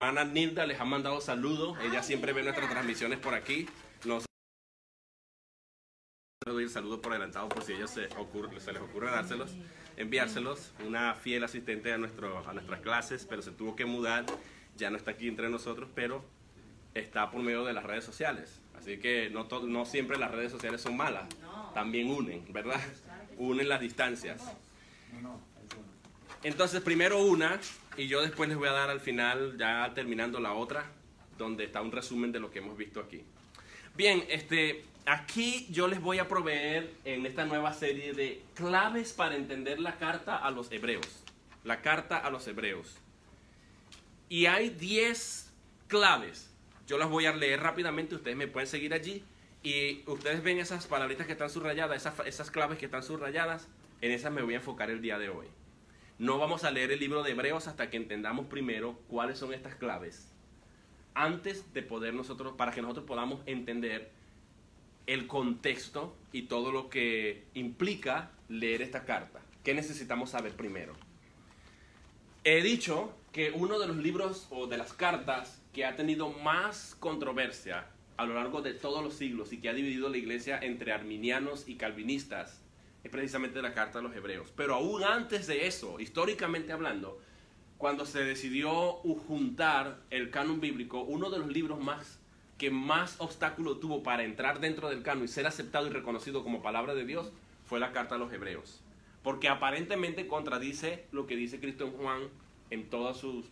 hermana Nilda les ha mandado saludos. Ella siempre ve nuestras transmisiones por aquí. Nos doy el saludo por adelantado por si a ellos se les ocurre dárselos, enviárselos. Una fiel asistente a nuestras clases, pero se tuvo que mudar. Ya no está aquí entre nosotros, pero está por medio de las redes sociales. Así que no siempre las redes sociales son malas. También unen, ¿verdad? Unen las distancias. Entonces, primero una, y yo después les voy a dar al final, ya terminando la otra, donde está un resumen de lo que hemos visto aquí. Bien, aquí yo les voy a proveer en esta nueva serie de claves para entender la carta a los hebreos. La carta a los hebreos. Y hay 10 claves. Yo las voy a leer rápidamente, ustedes me pueden seguir allí. Y ustedes ven esas palabritas que están subrayadas, esas claves que están subrayadas, en esas me voy a enfocar el día de hoy. No vamos a leer el libro de Hebreos hasta que entendamos primero cuáles son estas claves. Antes de para que nosotros podamos entender el contexto y todo lo que implica leer esta carta. ¿Qué necesitamos saber primero? He dicho que uno de los libros o de las cartas que ha tenido más controversia a lo largo de todos los siglos y que ha dividido la iglesia entre arminianos y calvinistas es precisamente la carta a los hebreos. Pero aún antes de eso, históricamente hablando, cuando se decidió juntar el canon bíblico, uno de los libros que más obstáculo tuvo para entrar dentro del canon y ser aceptado y reconocido como palabra de Dios fue la carta a los hebreos. Porque aparentemente contradice lo que dice Cristo en Juan en toda su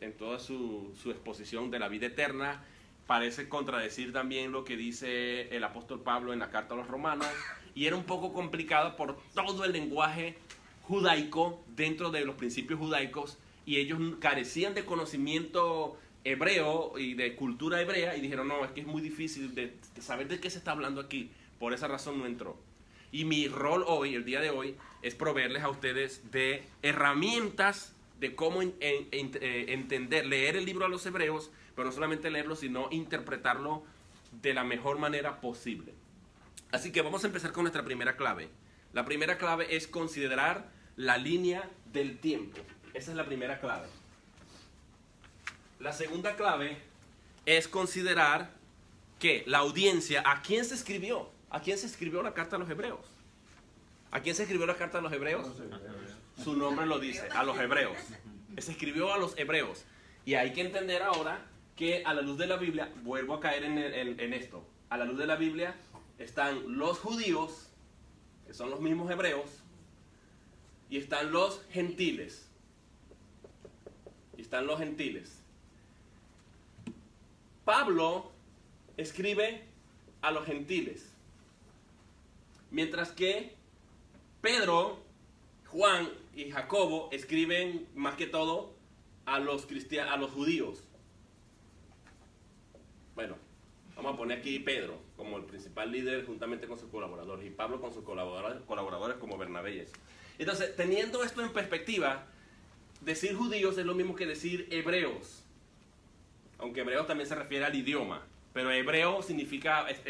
exposición de la vida eterna. Parece contradecir también lo que dice el apóstol Pablo en la carta a los romanos. Y era un poco complicado por todo el lenguaje judaico dentro de los principios judaicos. Y ellos carecían de conocimiento hebreo y de cultura hebrea. Y dijeron, no, es que es muy difícil de saber de qué se está hablando aquí. Por esa razón no entró. Y mi rol hoy, el día de hoy, es proveerles a ustedes de herramientas de cómo entender, leer el libro a los hebreos, pero no solamente leerlo, sino interpretarlo de la mejor manera posible. Así que vamos a empezar con nuestra primera clave. La primera clave es considerar la línea del tiempo. Esa es la primera clave. La segunda clave es considerar que la audiencia, ¿a quién se escribió? ¿A quién se escribió la carta a los hebreos? ¿A quién se escribió la carta a los hebreos? Su nombre lo dice, a los hebreos. Se escribió a los hebreos. Y hay que entender ahora que a la luz de la Biblia, vuelvo a caer en esto, a la luz de la Biblia están los judíos, que son los mismos hebreos, y están los gentiles. Pablo escribe a los gentiles, mientras que Pedro, Juan y Jacobo escriben más que todo a los judíos. Bueno, vamos a poner aquí Pedro como el principal líder juntamente con sus colaboradores y Pablo con sus colaboradores como Bernabé y eso. Entonces, teniendo esto en perspectiva, decir judíos es lo mismo que decir hebreos, aunque hebreos también se refiere al idioma, pero hebreo significa, es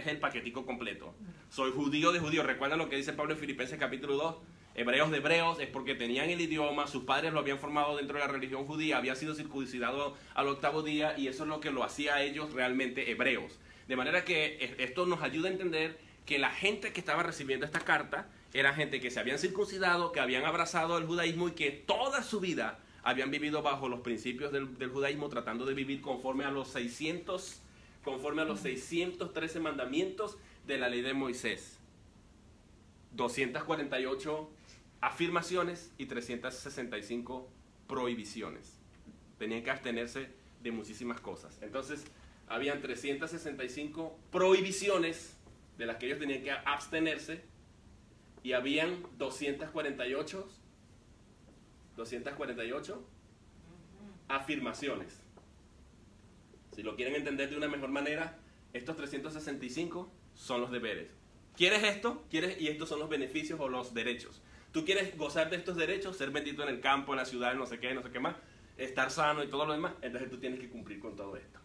el paquetico completo. Soy judío de judíos. ¿Recuerdan lo que dice Pablo en Filipenses capítulo 2? Hebreos de hebreos, es porque tenían el idioma, sus padres lo habían formado dentro de la religión judía, había sido circuncidado al 8º día y eso es lo que lo hacía a ellos realmente hebreos. De manera que esto nos ayuda a entender que la gente que estaba recibiendo esta carta era gente que se habían circuncidado, que habían abrazado el judaísmo y que toda su vida habían vivido bajo los principios del judaísmo, tratando de vivir conforme a los 613 mandamientos de la ley de Moisés. 248 afirmaciones y 365 prohibiciones. Tenían que abstenerse de muchísimas cosas. Entonces, habían 365 prohibiciones de las que ellos tenían que abstenerse y habían 248 afirmaciones. Si lo quieren entender de una mejor manera, estos 365 son los deberes. ¿Quieres esto? Y estos son los beneficios o los derechos. Tú quieres gozar de estos derechos, ser bendito en el campo, en la ciudad, no sé qué más, estar sano y todo lo demás, entonces tú tienes que cumplir con todo esto.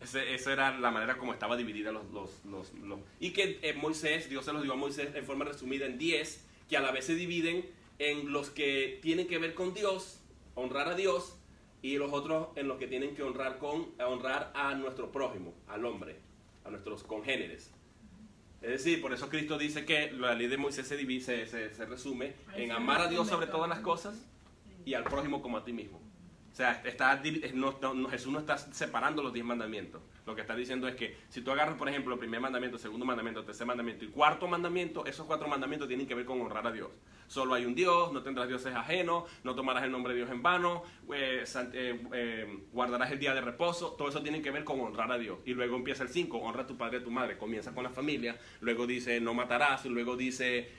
Esa era la manera como estaba dividida y que Moisés, Dios se los dio a Moisés en forma resumida en 10, que a la vez se dividen en los que tienen que ver con Dios, honrar a Dios, y los otros en los que tienen que honrar a nuestro prójimo, al hombre, a nuestros congéneres. Es decir, por eso Cristo dice que la ley de Moisés se resume en amar a Dios sobre todas las cosas y al prójimo como a ti mismo. O sea, Jesús no está separando los 10 mandamientos. Lo que está diciendo es que si tú agarras, por ejemplo, el primer mandamiento, el segundo mandamiento, el tercer mandamiento y cuarto mandamiento, esos 4 mandamientos tienen que ver con honrar a Dios. Solo hay un Dios, no tendrás dioses ajenos, no tomarás el nombre de Dios en vano, guardarás el día de reposo. Todo eso tiene que ver con honrar a Dios. Y luego empieza el 5, honra a tu padre y a tu madre. Comienza con la familia, luego dice no matarás, luego dice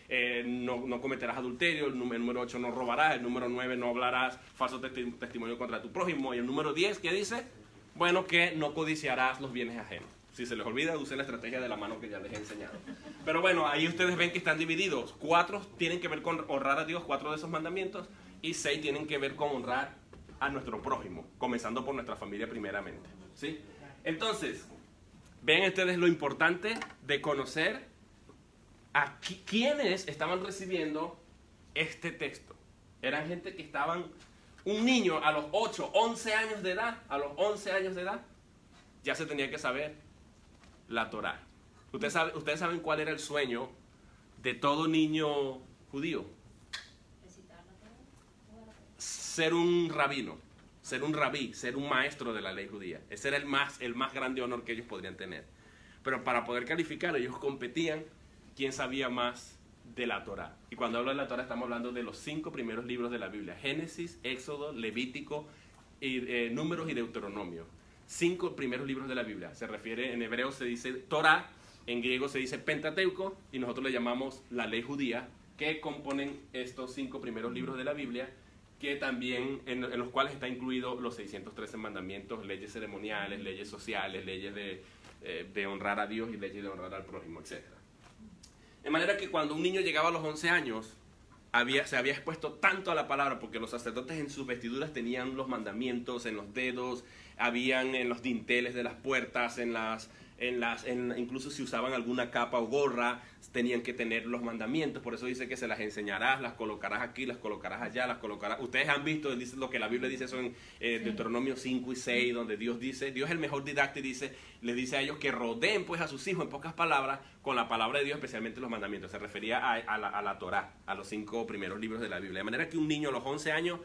no cometerás adulterio, el número 8 no robarás, el número 9 no hablarás falso testimonio contra tu prójimo, y el número 10, ¿qué dice? Bueno, que no codiciarás los bienes ajenos. Si se les olvida, use la estrategia de la mano que ya les he enseñado. Pero bueno, ahí ustedes ven que están divididos. 4 tienen que ver con honrar a Dios, 4 de esos mandamientos, y 6 tienen que ver con honrar a nuestro prójimo, comenzando por nuestra familia primeramente. ¿Sí? Entonces, ven ustedes lo importante de conocer a quiénes estaban recibiendo este texto. Eran gente que estaban, un niño a los 8, 11 años de edad, ya se tenía que saber la Torá. ¿Ustedes saben cuál era el sueño de todo niño judío? Ser un rabino, ser un rabí, ser un maestro de la ley judía. Ese era el más grande honor que ellos podrían tener. Pero para poder calificar, ellos competían quién sabía más de la Torá. Y cuando hablo de la Torá estamos hablando de los 5 primeros libros de la Biblia: Génesis, Éxodo, Levítico, Números y Deuteronomio. 5 primeros libros de la Biblia. Se refiere, en hebreo se dice Torá, en griego se dice Pentateuco, y nosotros le llamamos la ley judía, que componen estos 5 primeros libros de la Biblia, que también en los cuales está incluido los 613 mandamientos, leyes ceremoniales, leyes sociales, leyes de honrar a Dios y leyes de honrar al prójimo, etc. De manera que cuando un niño llegaba a los 11 años, se había expuesto tanto a la palabra, porque los sacerdotes en sus vestiduras tenían los mandamientos en los dedos, habían en los dinteles de las puertas, incluso si usaban alguna capa o gorra, tenían que tener los mandamientos. Por eso dice que se las enseñarás, las colocarás aquí, las colocarás allá, las colocarás. Ustedes han visto, dice lo que la Biblia dice, eso en Deuteronomio 5 y 6, donde Dios es el mejor didacta y les dice a ellos que rodeen pues a sus hijos, en pocas palabras, con la palabra de Dios, especialmente los mandamientos. Se refería a la Torá, a los 5 primeros libros de la Biblia. De manera que un niño a los 11 años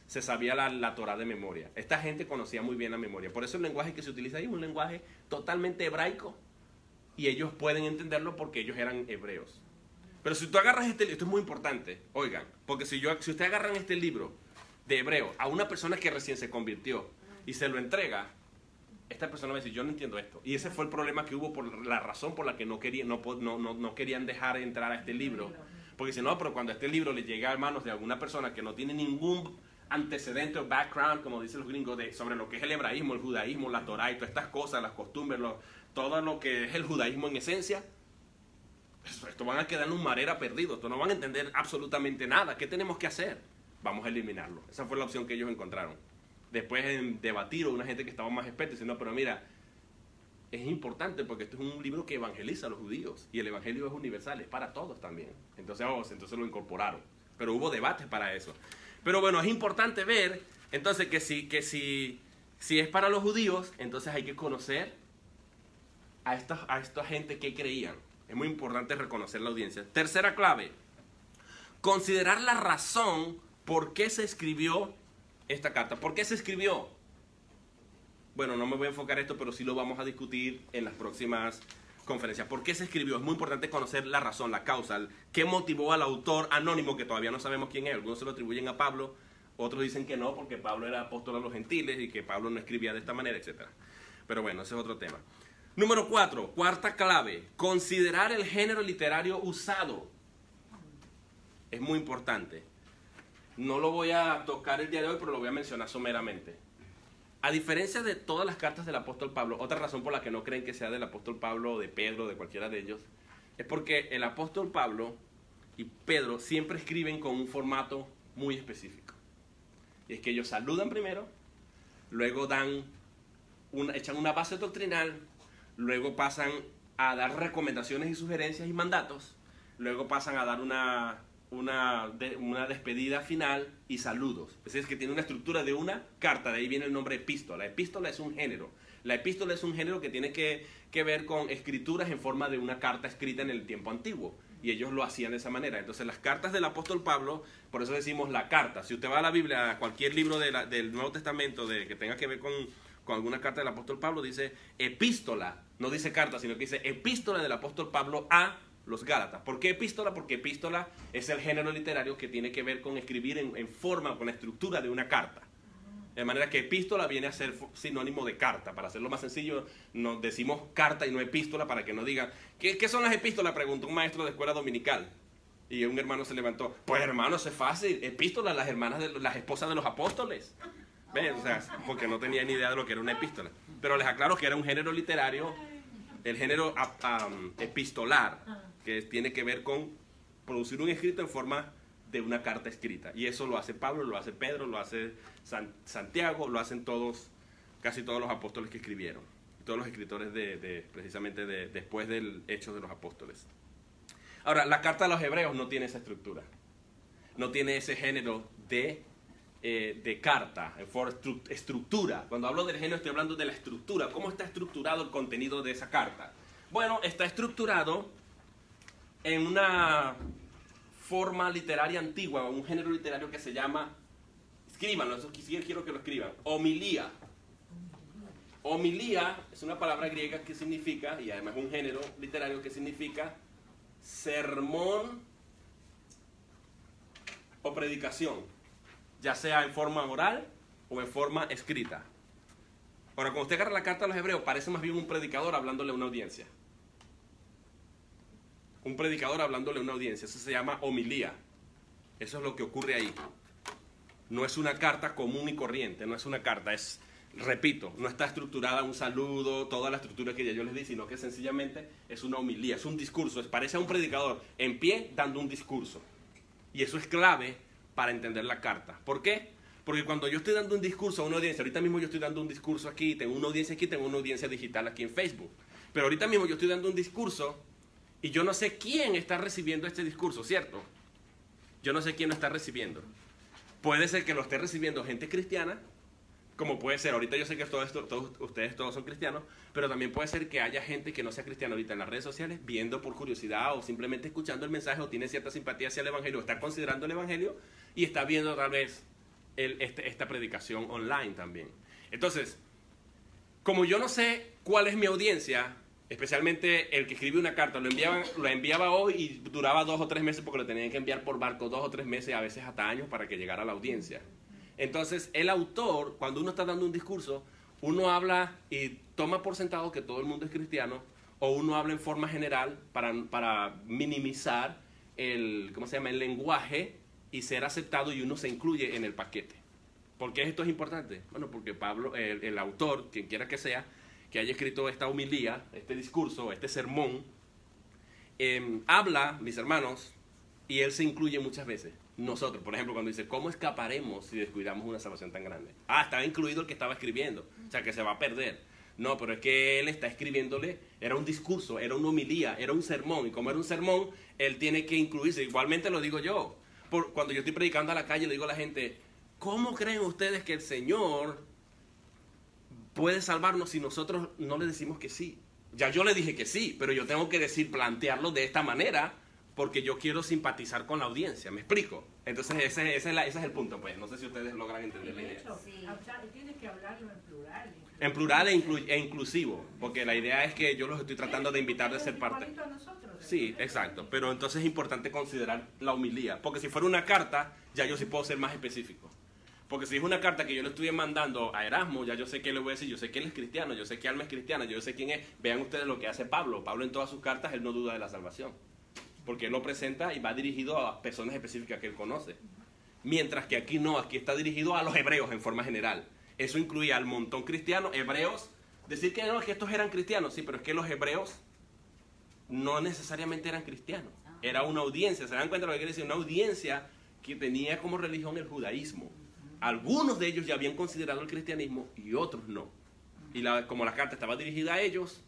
se sabía la Torá de memoria. Esta gente conocía muy bien la memoria. Por eso el lenguaje que se utiliza ahí es un lenguaje totalmente hebraico, y ellos pueden entenderlo porque ellos eran hebreos. Pero si tú agarras esto es muy importante, oigan, porque si ustedes agarran este libro de hebreo a una persona que recién se convirtió y se lo entrega, esta persona va a decir, yo no entiendo esto. Y ese fue el problema que hubo, por la razón por la que no querían dejar entrar a este libro. Porque si no, pero cuando este libro le llega a manos de alguna persona que no tiene ningún antecedente o background, como dicen los gringos, sobre lo que es el hebraísmo, el judaísmo, la Torá y todas estas cosas, las costumbres, todo lo que es el judaísmo en esencia, esto van a quedar en un marera perdido, esto no van a entender absolutamente nada. ¿Qué tenemos que hacer? Vamos a eliminarlo. Esa fue la opción que ellos encontraron. Después en debatir, una gente que estaba más experta diciendo, pero mira, es importante porque esto es un libro que evangeliza a los judíos, y el evangelio es universal, es para todos también. Entonces lo incorporaron. Pero hubo debates para eso. Pero bueno, es importante ver entonces que si es para los judíos, entonces hay que conocer a esta gente que creían. Es muy importante reconocer la audiencia. Tercera clave: considerar la razón por qué se escribió esta carta. ¿Por qué se escribió? Bueno, no me voy a enfocar esto, pero sí lo vamos a discutir en las próximas conferencias. ¿Por qué se escribió? Es muy importante conocer la razón, la causa, qué motivó al autor anónimo, que todavía no sabemos quién es. Algunos se lo atribuyen a Pablo, otros dicen que no, porque Pablo era apóstol a los gentiles y que Pablo no escribía de esta manera, etc. Pero bueno, ese es otro tema. Número 4, cuarta clave: considerar el género literario usado. Es muy importante. No lo voy a tocar el día de hoy, pero lo voy a mencionar someramente. A diferencia de todas las cartas del apóstol Pablo, otra razón por la que no creen que sea del apóstol Pablo o de Pedro o de cualquiera de ellos, es porque el apóstol Pablo y Pedro siempre escriben con un formato muy específico. Y es que ellos saludan primero, luego echan una base doctrinal, luego pasan a dar recomendaciones y sugerencias y mandatos, luego pasan a dar una despedida final y saludos. Es decir, que tiene una estructura de una carta, de ahí viene el nombre epístola. Epístola es un género. La epístola es un género que tiene que ver con escrituras en forma de una carta escrita en el tiempo antiguo. Y ellos lo hacían de esa manera. Entonces las cartas del apóstol Pablo, por eso decimos la carta. Si usted va a la Biblia, a cualquier libro del Nuevo Testamento que tenga que ver con alguna carta del apóstol Pablo, dice epístola. No dice carta, sino que dice epístola del apóstol Pablo a los Gálatas. ¿Por qué epístola? Porque epístola es el género literario que tiene que ver con escribir en forma, con la estructura de una carta. De manera que epístola viene a ser sinónimo de carta. Para hacerlo más sencillo, nos decimos carta y no epístola para que no digan, ¿qué son las epístolas? Preguntó un maestro de escuela dominical. Y un hermano se levantó, pues hermano, eso es fácil. Epístola, las esposas de los apóstoles. ¿Ven? O sea, porque no tenía ni idea de lo que era una epístola. Pero les aclaro que era un género literario, el género epistolar, que tiene que ver con producir un escrito en forma de una carta escrita. Y eso lo hace Pablo, lo hace Pedro, lo hace Santiago, lo hacen casi todos los apóstoles que escribieron. Todos los escritores precisamente después del Hechos de los Apóstoles. Ahora, la carta a los hebreos no tiene esa estructura. No tiene ese género de carta, estructura. Cuando hablo del género estoy hablando de la estructura. ¿Cómo está estructurado el contenido de esa carta? Bueno, está estructurado en una forma literaria antigua, un género literario que se llama, escríbanlo, eso quiero que lo escriban, homilía. Homilía es una palabra griega que significa, y además un género literario que significa sermón o predicación, ya sea en forma oral o en forma escrita. Ahora, cuando usted agarra la carta a los hebreos, parece más bien un predicador hablándole a una audiencia. Un predicador hablándole a una audiencia, eso se llama homilía. Eso es lo que ocurre ahí. No es una carta común y corriente, no es una carta, repito, no está estructurada un saludo, toda la estructura que ya yo les di, sino que sencillamente es una homilía, es un discurso, parece a un predicador en pie dando un discurso. Y eso es clave para entender la carta. ¿Por qué? Porque cuando yo estoy dando un discurso a una audiencia, ahorita mismo yo estoy dando un discurso aquí, tengo una audiencia aquí, tengo una audiencia digital aquí en Facebook. Pero ahorita mismo yo estoy dando un discurso y yo no sé quién está recibiendo este discurso, ¿cierto? Yo no sé quién lo está recibiendo. Puede ser que lo esté recibiendo gente cristiana, como puede ser, ahorita yo sé que ustedes todos son cristianos, pero también puede ser que haya gente que no sea cristiana ahorita en las redes sociales, viendo por curiosidad o simplemente escuchando el mensaje o tiene cierta simpatía hacia el Evangelio, o está considerando el Evangelio y está viendo tal vez esta predicación online también. Entonces, como yo no sé cuál es mi audiencia, especialmente el que escribe una carta, lo enviaba hoy y duraba 2 o 3 meses porque lo tenían que enviar por barco 2 o 3 meses, a veces hasta años para que llegara a la audiencia. Entonces, el autor, cuando uno está dando un discurso, uno habla y toma por sentado que todo el mundo es cristiano, o uno habla en forma general para minimizar el lenguaje y ser aceptado, y uno se incluye en el paquete. ¿Por qué esto es importante? Bueno, porque Pablo, el autor, quien quiera que sea, que haya escrito esta homilía, este discurso, este sermón, habla, mis hermanos, y él se incluye muchas veces. Nosotros, por ejemplo, cuando dice, ¿cómo escaparemos si descuidamos una salvación tan grande? Estaba incluido el que estaba escribiendo, o sea, que se va a perder. No, pero es que él está escribiéndole, era un discurso, era una homilía, era un sermón, y como era un sermón, él tiene que incluirse. Igualmente lo digo yo. Cuando yo estoy predicando a la calle, le digo a la gente, ¿cómo creen ustedes que el Señor puede salvarnos si nosotros no le decimos que sí? Ya yo le dije que sí, pero yo tengo que plantearlo de esta manera, porque yo quiero simpatizar con la audiencia, ¿me explico? Entonces ese es el punto, pues. No sé si ustedes logran entender la idea. Sí. Tienes que hablarlo en plural. En plural e inclusivo, porque la idea es que yo los estoy tratando de invitar de ser parte. Sí, exacto, pero entonces es importante considerar la homilía, porque si fuera una carta, ya yo sí puedo ser más específico. Porque si es una carta que yo le estoy mandando a Erasmo, ya yo sé qué le voy a decir, yo sé que él es cristiano, yo sé que Alma es cristiana, yo sé quién es. Vean ustedes lo que hace Pablo. Pablo en todas sus cartas, él no duda de la salvación, porque él lo presenta y va dirigido a personas específicas que él conoce. Mientras que aquí no, aquí está dirigido a los hebreos en forma general. Eso incluía al montón cristiano, hebreos. Decir que no, que estos eran cristianos, sí, pero es que los hebreos no necesariamente eran cristianos. Era una audiencia, ¿se dan cuenta de lo que quiere decir? Una audiencia que tenía como religión el judaísmo. Algunos de ellos ya habían considerado el cristianismo y otros no. Y como la carta estaba dirigida a ellos,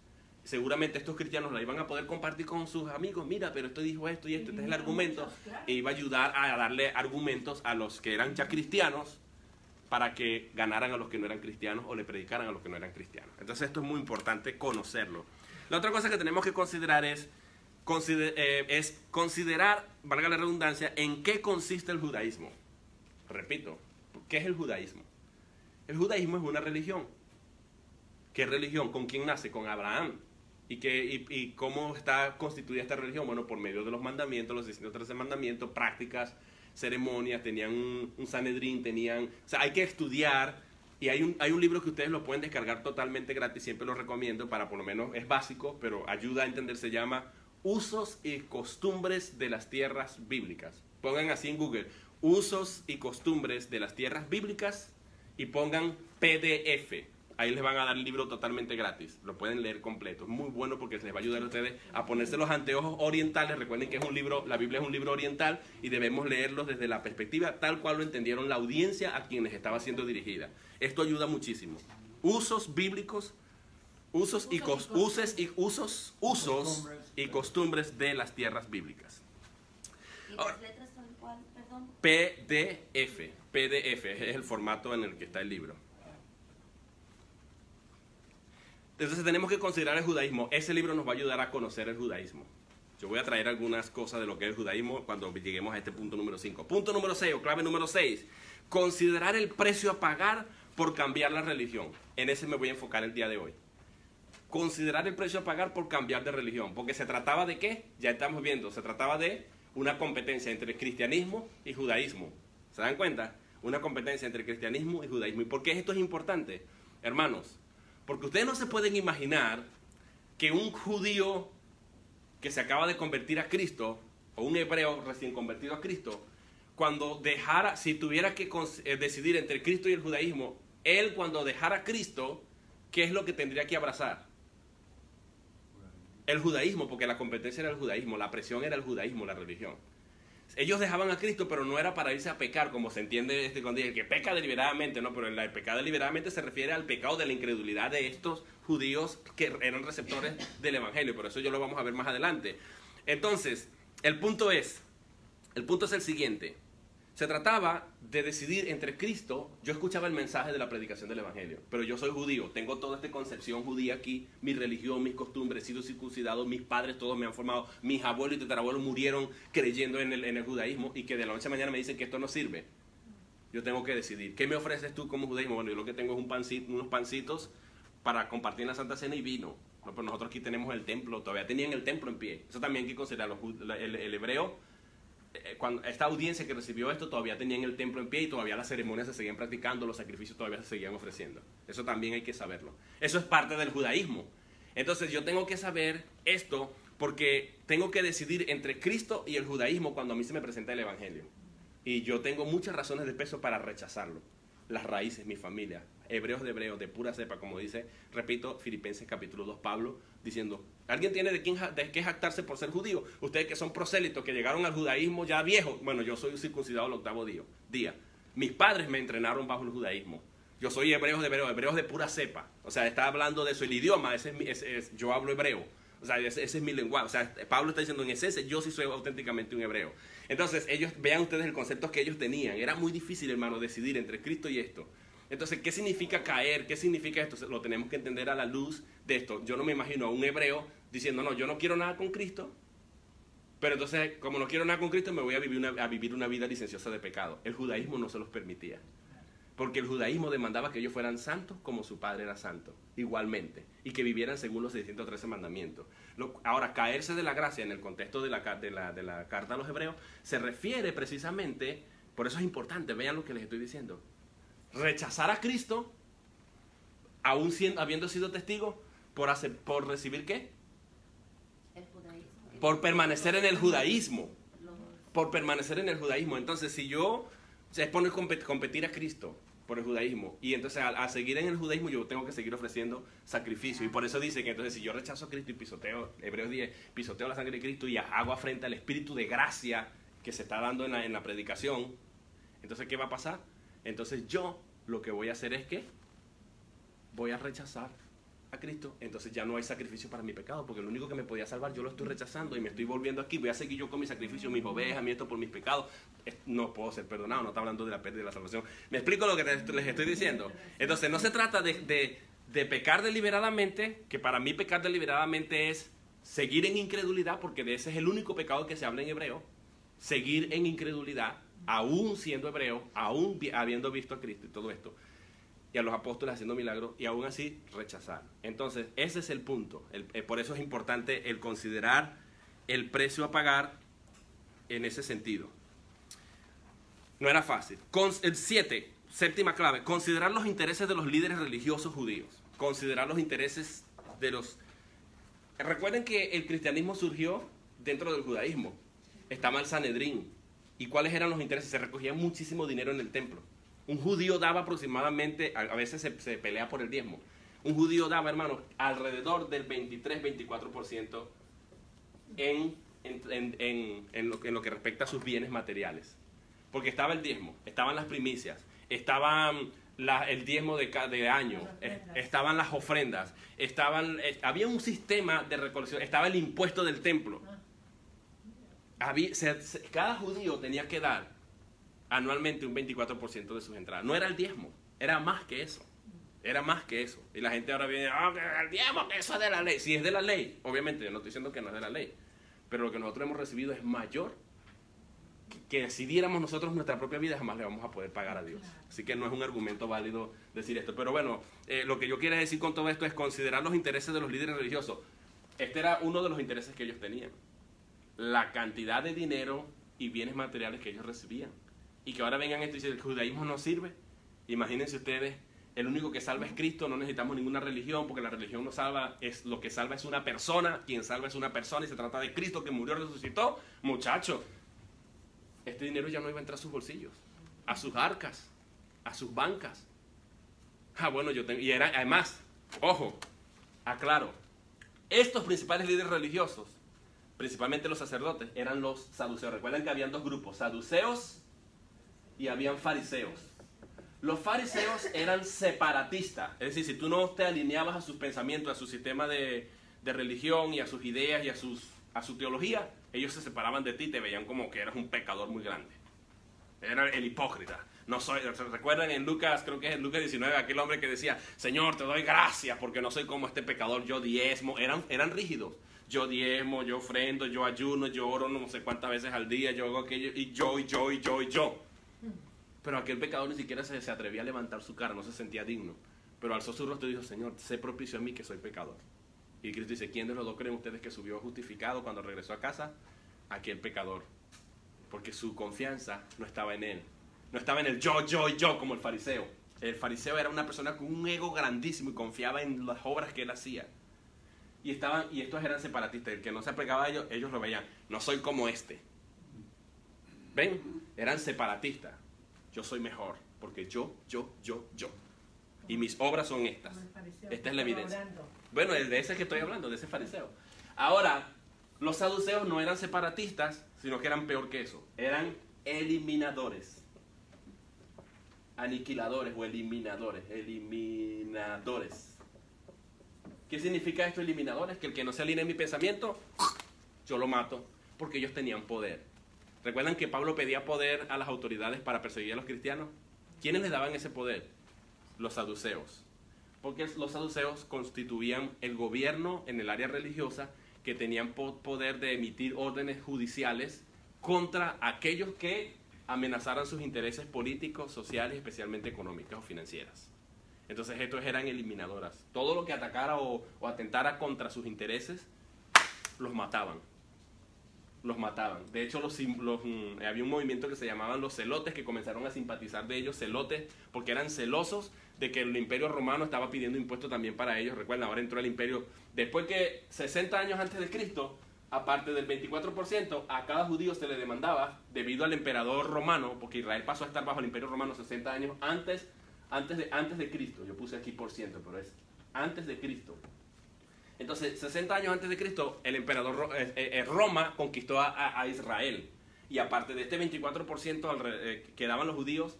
seguramente estos cristianos la iban a poder compartir con sus amigos. Mira, pero esto dijo esto y esto, este es el argumento. E iba a ayudar a darle argumentos a los que eran ya cristianos para que ganaran a los que no eran cristianos o le predicaran a los que no eran cristianos. Entonces esto es muy importante conocerlo. La otra cosa que tenemos que considerar es considerar, valga la redundancia, en qué consiste el judaísmo. Repito, ¿qué es el judaísmo? El judaísmo es una religión. ¿Qué religión? ¿Con quién nace? Con Abraham. ¿Y cómo está constituida esta religión? Bueno, por medio de los mandamientos, los 613 mandamientos, prácticas, ceremonias, tenían un Sanedrín, o sea, hay que estudiar, y hay un libro que ustedes lo pueden descargar totalmente gratis, siempre lo recomiendo, para por lo menos, es básico, pero ayuda a entender, se llama Usos y Costumbres de las Tierras Bíblicas. Pongan así en Google, Usos y Costumbres de las Tierras Bíblicas, y pongan PDF. Ahí les van a dar el libro totalmente gratis. Lo pueden leer completo. Es muy bueno porque les va a ayudar a ustedes a ponerse los anteojos orientales. Recuerden que es un libro, la Biblia es un libro oriental y debemos leerlo desde la perspectiva tal cual lo entendieron la audiencia a quienes estaba siendo dirigida. Esto ayuda muchísimo. Usos bíblicos, usos y costumbres de las tierras bíblicas. ¿Y las letras son cuál, perdón? PDF. PDF es el formato en el que está el libro. Entonces tenemos que considerar el judaísmo. Ese libro nos va a ayudar a conocer el judaísmo. Yo voy a traer algunas cosas de lo que es el judaísmo cuando lleguemos a este punto número 5. Punto número 6 o clave número 6. Considerar el precio a pagar por cambiar la religión. En ese me voy a enfocar el día de hoy. Considerar el precio a pagar por cambiar de religión. Porque se trataba de ¿qué? Ya estamos viendo. Se trataba de una competencia entre cristianismo y judaísmo. ¿Se dan cuenta? Una competencia entre cristianismo y judaísmo. ¿Y por qué esto es importante? Hermanos, porque ustedes no se pueden imaginar que un judío que se acaba de convertir a Cristo, o un hebreo recién convertido a Cristo, cuando dejara, si tuviera que decidir entre Cristo y el judaísmo, él cuando dejara a Cristo, ¿qué es lo que tendría que abrazar? El judaísmo, porque la competencia era el judaísmo, la presión era el judaísmo, la religión. Ellos dejaban a Cristo, pero no era para irse a pecar, como se entiende cuando dice que peca deliberadamente, no, pero el pecado deliberadamente se refiere al pecado de la incredulidad de estos judíos que eran receptores del evangelio, por eso yo lo vamos a ver más adelante. Entonces, el punto es el siguiente. Se trataba de decidir entre Cristo. Yo escuchaba el mensaje de la predicación del evangelio, pero yo soy judío, tengo toda esta concepción judía aquí, mi religión, mis costumbres, he sido circuncidado, mis padres todos me han formado, mis abuelos y tatarabuelos murieron creyendo en el judaísmo, y que de la noche a mañana me dicen que esto no sirve. Yo tengo que decidir, ¿qué me ofreces tú como judaísmo? Bueno, yo lo que tengo es unos pancitos para compartir en la Santa Cena y vino. No, pero nosotros aquí tenemos el templo, todavía tenían el templo en pie. Eso también hay que considerarlo. El hebreo, cuando esta audiencia que recibió esto, todavía tenían el templo en pie y todavía las ceremonias se seguían practicando, los sacrificios todavía se seguían ofreciendo. Eso también hay que saberlo. Eso es parte del judaísmo. Entonces yo tengo que saber esto porque tengo que decidir entre Cristo y el judaísmo cuando a mí se me presenta el evangelio. Y yo tengo muchas razones de peso para rechazarlo. Las raíces, mi familia, hebreos de pura cepa, como dice, repito, Filipenses capítulo 2, Pablo, diciendo, ¿alguien tiene de qué jactarse por ser judío? Ustedes que son prosélitos, que llegaron al judaísmo ya viejos. Bueno, yo soy circuncidado el 8º día. Mis padres me entrenaron bajo el judaísmo. Yo soy hebreos de pura cepa. O sea, está hablando de eso. El idioma, yo hablo hebreo. O sea, ese es mi lenguaje. O sea, Pablo está diciendo en esencia, yo sí soy auténticamente un hebreo. Entonces, vean ustedes el concepto que ellos tenían. Era muy difícil, hermano, decidir entre Cristo y esto. Entonces, ¿qué significa caer? ¿Qué significa esto? Lo tenemos que entender a la luz de esto. Yo no me imagino a un hebreo diciendo, no, yo no quiero nada con Cristo, pero entonces, como no quiero nada con Cristo, me voy a vivir una vida licenciosa de pecado. El judaísmo no se los permitía. Porque el judaísmo demandaba que ellos fueran santos como su padre era santo, igualmente, y que vivieran según los 613 mandamientos. Ahora, caerse de la gracia en el contexto de la carta a los hebreos se refiere precisamente, por eso es importante, vean lo que les estoy diciendo, rechazar a Cristo, aún habiendo sido testigo, por recibir ¿qué? El judaísmo. Por permanecer en el judaísmo. Por permanecer en el judaísmo. Entonces, si yo se pone competir a Cristo por el judaísmo, y entonces a seguir en el judaísmo yo tengo que seguir ofreciendo sacrificio, y por eso dice que entonces si yo rechazo a Cristo y pisoteo, Hebreos 10, pisoteo la sangre de Cristo y hago afrenta al espíritu de gracia que se está dando en la predicación, entonces ¿qué va a pasar? Entonces yo lo que voy a hacer es que voy a rechazar a Cristo, entonces ya no hay sacrificio para mi pecado, porque lo único que me podía salvar yo lo estoy rechazando y me estoy volviendo aquí. Voy a seguir yo con mi sacrificio, mis ovejas, mi esto por mis pecados. No puedo ser perdonado. No está hablando de la pérdida de la salvación. ¿Me explico lo que les estoy diciendo? Entonces no se trata de pecar deliberadamente, que para mí pecar deliberadamente es seguir en incredulidad, porque de ese es el único pecado que se habla en hebreo. Seguir en incredulidad, aún siendo hebreo, aún habiendo visto a Cristo y todo esto, y a los apóstoles haciendo milagros, y aún así rechazar. Entonces ese es el punto. Por eso es importante el considerar el precio a pagar en ese sentido. No era fácil. El 7, séptima clave, considerar los intereses de los líderes religiosos judíos. Considerar los intereses de los... Recuerden que el cristianismo surgió dentro del judaísmo. Estaba el Sanedrín. ¿Y cuáles eran los intereses? Se recogía muchísimo dinero en el templo. Un judío daba aproximadamente, a veces se pelea por el diezmo. Un judío daba, hermanos, alrededor del 23-24% en lo que respecta a sus bienes materiales. Porque estaba el diezmo, estaban las primicias, estaban el diezmo de año, estaban las ofrendas, había un sistema de recolección, estaba el impuesto del templo. Cada judío tenía que dar anualmente un 24% de sus entradas. No era el diezmo, era más que eso. Era más que eso. Y la gente ahora viene, el diezmo, que eso es de la ley. Si es de la ley, obviamente yo no estoy diciendo que no es de la ley, pero lo que nosotros hemos recibido es mayor que si diéramos nosotros nuestra propia vida jamás le vamos a poder pagar a Dios. Así que no es un argumento válido decir esto. Pero bueno, lo que yo quiero decir con todo esto es considerar los intereses de los líderes religiosos. Este era uno de los intereses que ellos tenían. La cantidad de dinero y bienes materiales que ellos recibían. Y que ahora vengan esto y dicen, el judaísmo no sirve. Imagínense ustedes, el único que salva es Cristo, no necesitamos ninguna religión, porque la religión no salva, lo que salva es una persona, quien salva es una persona, y se trata de Cristo que murió y resucitó. Muchachos, este dinero ya no iba a entrar a sus bolsillos, a sus arcas, a sus bancas. Bueno, y era, además, ojo, aclaro, estos principales líderes religiosos, principalmente los sacerdotes, eran los saduceos. Recuerden que habían dos grupos, saduceos y habían fariseos. Los fariseos eran separatistas, es decir, si tú no te alineabas a sus pensamientos, a su sistema de religión y a sus ideas y a su teología, ellos se separaban de ti y te veían como que eras un pecador muy grande. Era el hipócrita. ¿Recuerdan en Lucas, creo que es en Lucas 19, aquel hombre que decía, Señor, te doy gracias porque no soy como este pecador, yo diezmo? Eran rígidos. Yo diezmo, yo ofrendo, yo ayuno, yo oro no sé cuántas veces al día, yo hago aquello, y yo. Pero aquel pecador ni siquiera se atrevía a levantar su cara, no se sentía digno. Pero alzó su rostro y dijo, Señor, sé propicio a mí que soy pecador. Y Cristo dice, ¿quién de los dos creen ustedes que subió justificado cuando regresó a casa? Aquel pecador. Porque su confianza no estaba en él. No estaba en el yo, como el fariseo. El fariseo era una persona con un ego grandísimo y confiaba en las obras que él hacía. Y estos eran separatistas. El que no se apegaba a ellos lo veían. No soy como este. ¿Ven? Eran separatistas. Yo soy mejor. Porque yo. Y mis obras son estas. Esta es la evidencia. Bueno, de ese que estoy hablando, de ese fariseo. Ahora, los saduceos no eran separatistas, sino que eran peor que eso. Eran eliminadores. Aniquiladores o eliminadores. ¿Qué significa esto, eliminadores? Que el que no se alinee en mi pensamiento, yo lo mato, porque ellos tenían poder. ¿Recuerdan que Pablo pedía poder a las autoridades para perseguir a los cristianos? ¿Quiénes les daban ese poder? Los saduceos. Porque los saduceos constituían el gobierno en el área religiosa, que tenían poder de emitir órdenes judiciales contra aquellos que amenazaran sus intereses políticos, sociales, especialmente económicas o financieras. Entonces estos eran eliminadoras. Todo lo que atacara o atentara contra sus intereses, los mataban. Los mataban. De hecho, había un movimiento que se llamaban los celotes, que comenzaron a simpatizar de ellos, celotes, porque eran celosos de que el imperio romano estaba pidiendo impuestos también para ellos. Recuerden, ahora entró el imperio, después que 60 años antes de Cristo, aparte del 24%, a cada judío se le demandaba, debido al emperador romano, porque Israel pasó a estar bajo el imperio romano 60 años antes de Cristo. Yo puse aquí por ciento, pero es antes de Cristo. Entonces, 60 años antes de Cristo, el emperador Roma conquistó a Israel. Y aparte de este 24% que daban los judíos,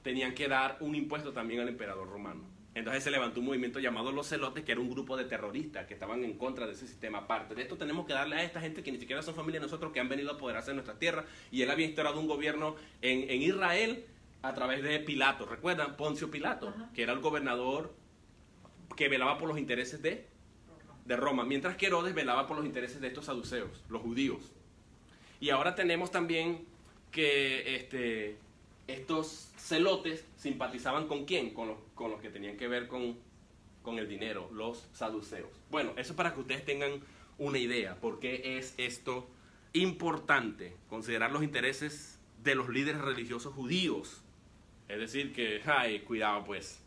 tenían que dar un impuesto también al emperador romano. Entonces se levantó un movimiento llamado Los Celotes, que era un grupo de terroristas que estaban en contra de ese sistema. Aparte de esto, tenemos que darle a esta gente que ni siquiera son familia de nosotros, que han venido a apoderarse de nuestra tierra. Y él había instaurado un gobierno en Israel a través de Pilato. ¿Recuerdan? Poncio Pilato, Ajá. que era el gobernador que velaba por los intereses de Roma, mientras que Herodes velaba por los intereses de estos saduceos, los judíos. Y ahora tenemos también que estos celotes simpatizaban ¿con quién? Con los que tenían que ver con el dinero, los saduceos. Bueno, eso para que ustedes tengan una idea, por qué es esto importante, considerar los intereses de los líderes religiosos judíos. Es decir que, ay, cuidado pues,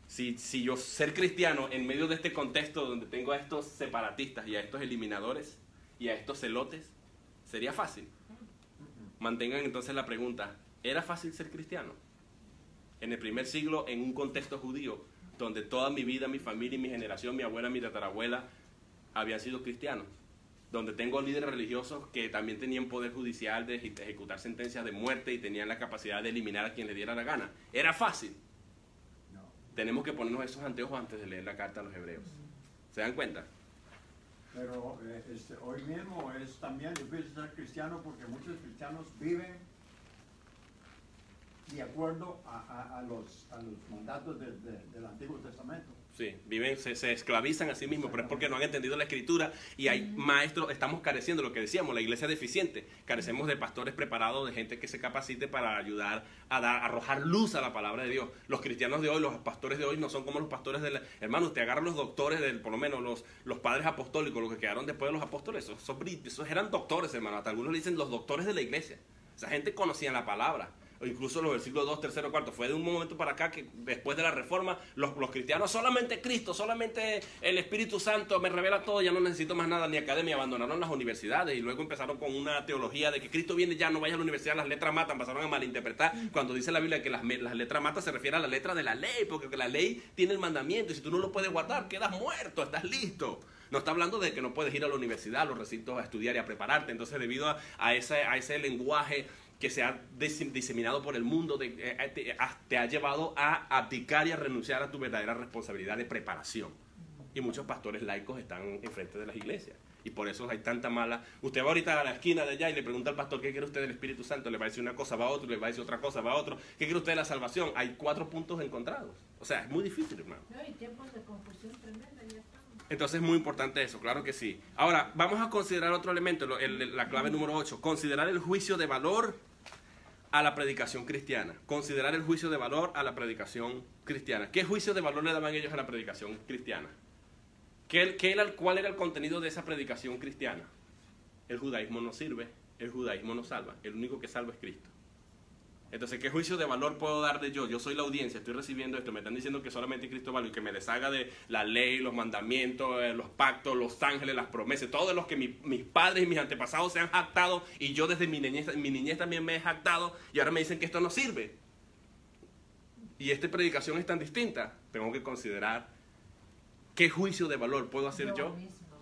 si yo ser cristiano en medio de este contexto donde tengo a estos separatistas y a estos eliminadores y a estos celotes, sería fácil. Mantengan entonces la pregunta, ¿era fácil ser cristiano? En el primer siglo, en un contexto judío, donde toda mi vida, mi familia y mi generación, mi abuela, mi tatarabuela, habían sido cristianos. Donde tengo líderes religiosos que también tenían poder judicial de ejecutar sentencias de muerte y tenían la capacidad de eliminar a quien le diera la gana. ¿Era fácil? No. Tenemos que ponernos esos anteojos antes de leer la carta a los hebreos. ¿Se dan cuenta? Pero hoy mismo es también difícil ser cristiano porque muchos cristianos viven de acuerdo a los mandatos del Antiguo Testamento. Sí, viven, se esclavizan a sí mismos, pero es porque no han entendido la escritura y hay maestros, estamos careciendo, lo que decíamos, la iglesia es deficiente, carecemos de pastores preparados, de gente que se capacite para ayudar a arrojar luz a la palabra de Dios. Los cristianos de hoy, los pastores de hoy no son como los pastores de la... Hermano, usted agarra los doctores, por lo menos los padres apostólicos, los que quedaron después de los apóstoles, esos eran doctores, hermano, hasta algunos le dicen los doctores de la iglesia. Esa gente conocía la palabra. O incluso los del siglo II, III, IV, fue de un momento para acá que después de la Reforma los cristianos, solamente Cristo, solamente el Espíritu Santo me revela todo, ya no necesito más nada ni academia, abandonaron las universidades y luego empezaron con una teología de que Cristo viene ya, no vaya a la universidad, las letras matan, pasaron a malinterpretar cuando dice la Biblia que las letras matan se refiere a la letra de la ley, porque la ley tiene el mandamiento y si tú no lo puedes guardar quedas muerto, estás listo. No está hablando de que no puedes ir a la universidad, a los recintos a estudiar y a prepararte. Entonces, debido a ese lenguaje que se ha diseminado por el mundo, te ha llevado a abdicar y a renunciar a tu verdadera responsabilidad de preparación. Y muchos pastores laicos están enfrente de las iglesias. Y por eso hay tanta mala... Usted va ahorita a la esquina de allá y le pregunta al pastor, ¿qué quiere usted del Espíritu Santo? Le va a decir una cosa, va a otro, le va a decir otra cosa, va a otro. ¿Qué quiere usted de la salvación? Hay 4 puntos encontrados. O sea, es muy difícil, hermano. No, y tiempos de confusión tremenda ya estamos. Entonces es muy importante eso, claro que sí. Ahora, vamos a considerar otro elemento, la clave número 8. Considerar el juicio de valor a la predicación cristiana. Considerar el juicio de valor a la predicación cristiana. ¿Qué juicio de valor le daban ellos a la predicación cristiana? ¿Cuál era el contenido de esa predicación cristiana? El judaísmo no sirve, el judaísmo no salva. El único que salva es Cristo. Entonces, ¿qué juicio de valor puedo dar de yo? Yo soy la audiencia, estoy recibiendo esto, me están diciendo que solamente Cristo vale y que me deshaga de la ley, los mandamientos, los pactos, los ángeles, las promesas, todo de los que mis padres y mis antepasados se han jactado y yo desde mi niñez también me he jactado y ahora me dicen que esto no sirve. Y esta predicación es tan distinta, tengo que considerar qué juicio de valor puedo hacer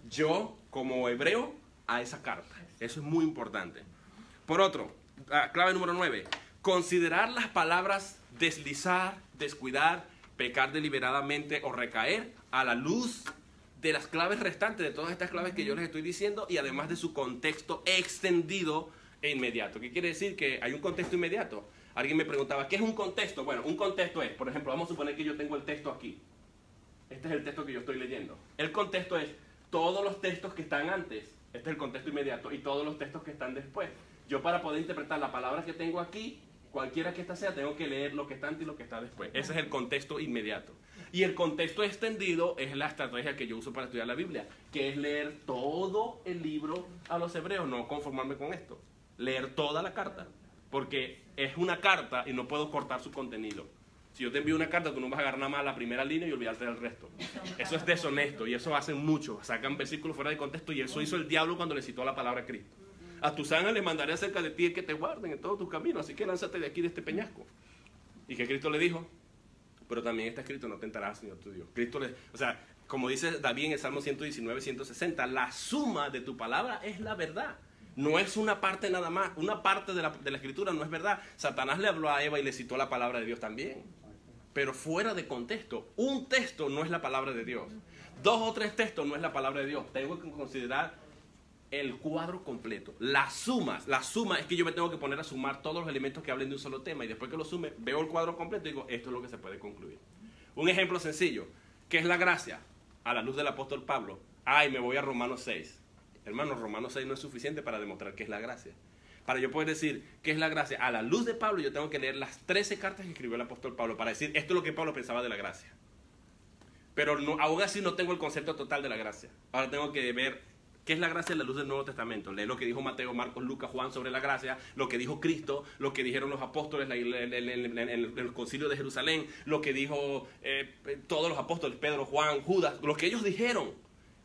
yo como hebreo a esa carta. Eso es muy importante. Por otro, clave número 9. Considerar las palabras deslizar, descuidar, pecar deliberadamente o recaer a la luz de las claves restantes, de todas estas claves que yo les estoy diciendo y además de su contexto extendido e inmediato. ¿Qué quiere decir? Que hay un contexto inmediato. Alguien me preguntaba, ¿qué es un contexto? Bueno, un contexto es, por ejemplo, vamos a suponer que yo tengo el texto aquí. Este es el texto que yo estoy leyendo. El contexto es todos los textos que están antes. Este es el contexto inmediato y todos los textos que están después. Yo para poder interpretar la palabra que tengo aquí, cualquiera que ésta sea, tengo que leer lo que está antes y lo que está después. Ese es el contexto inmediato. Y el contexto extendido es la estrategia que yo uso para estudiar la Biblia, que es leer todo el libro a los hebreos, no conformarme con esto. Leer toda la carta, porque es una carta y no puedo cortar su contenido. Si yo te envío una carta, tú no vas a agarrar nada más la primera línea y olvidarte del resto. Eso es deshonesto y eso hacen muchos. Sacan versículos fuera de contexto y eso hizo el diablo cuando le citó la palabra a Cristo. A tus ángeles mandaré acerca de ti que te guarden en todos tus caminos, así que lánzate de aquí, de este peñasco. ¿Y qué Cristo le dijo? Pero también está escrito, no tentarás, Señor tu Dios. O sea, como dice David en el Salmo 119, 160, la suma de tu palabra es la verdad. No es una parte nada más, una parte de la escritura no es verdad. Satanás le habló a Eva y le citó la palabra de Dios también. pero fuera de contexto. Un texto no es la palabra de Dios. 2 o 3 textos no es la palabra de Dios. Tengo que considerar el cuadro completo. La suma es que yo me tengo que poner a sumar todos los elementos que hablen de un solo tema y después que lo sume, veo el cuadro completo y digo, esto es lo que se puede concluir. Un ejemplo sencillo, ¿qué es la gracia? A la luz del apóstol Pablo. Me voy a Romanos 6. Hermano, Romanos 6 no es suficiente para demostrar qué es la gracia. Para yo poder decir qué es la gracia, a la luz de Pablo yo tengo que leer las 13 cartas que escribió el apóstol Pablo para decir, esto es lo que Pablo pensaba de la gracia. Pero no, aún así no tengo el concepto total de la gracia. Ahora tengo que ver ¿qué es la gracia en la luz del Nuevo Testamento? Lee lo que dijo Mateo, Marcos, Lucas, Juan sobre la gracia, lo que dijo Cristo, lo que dijeron los apóstoles en el concilio de Jerusalén, lo que dijo todos los apóstoles, Pedro, Juan, Judas, lo que ellos dijeron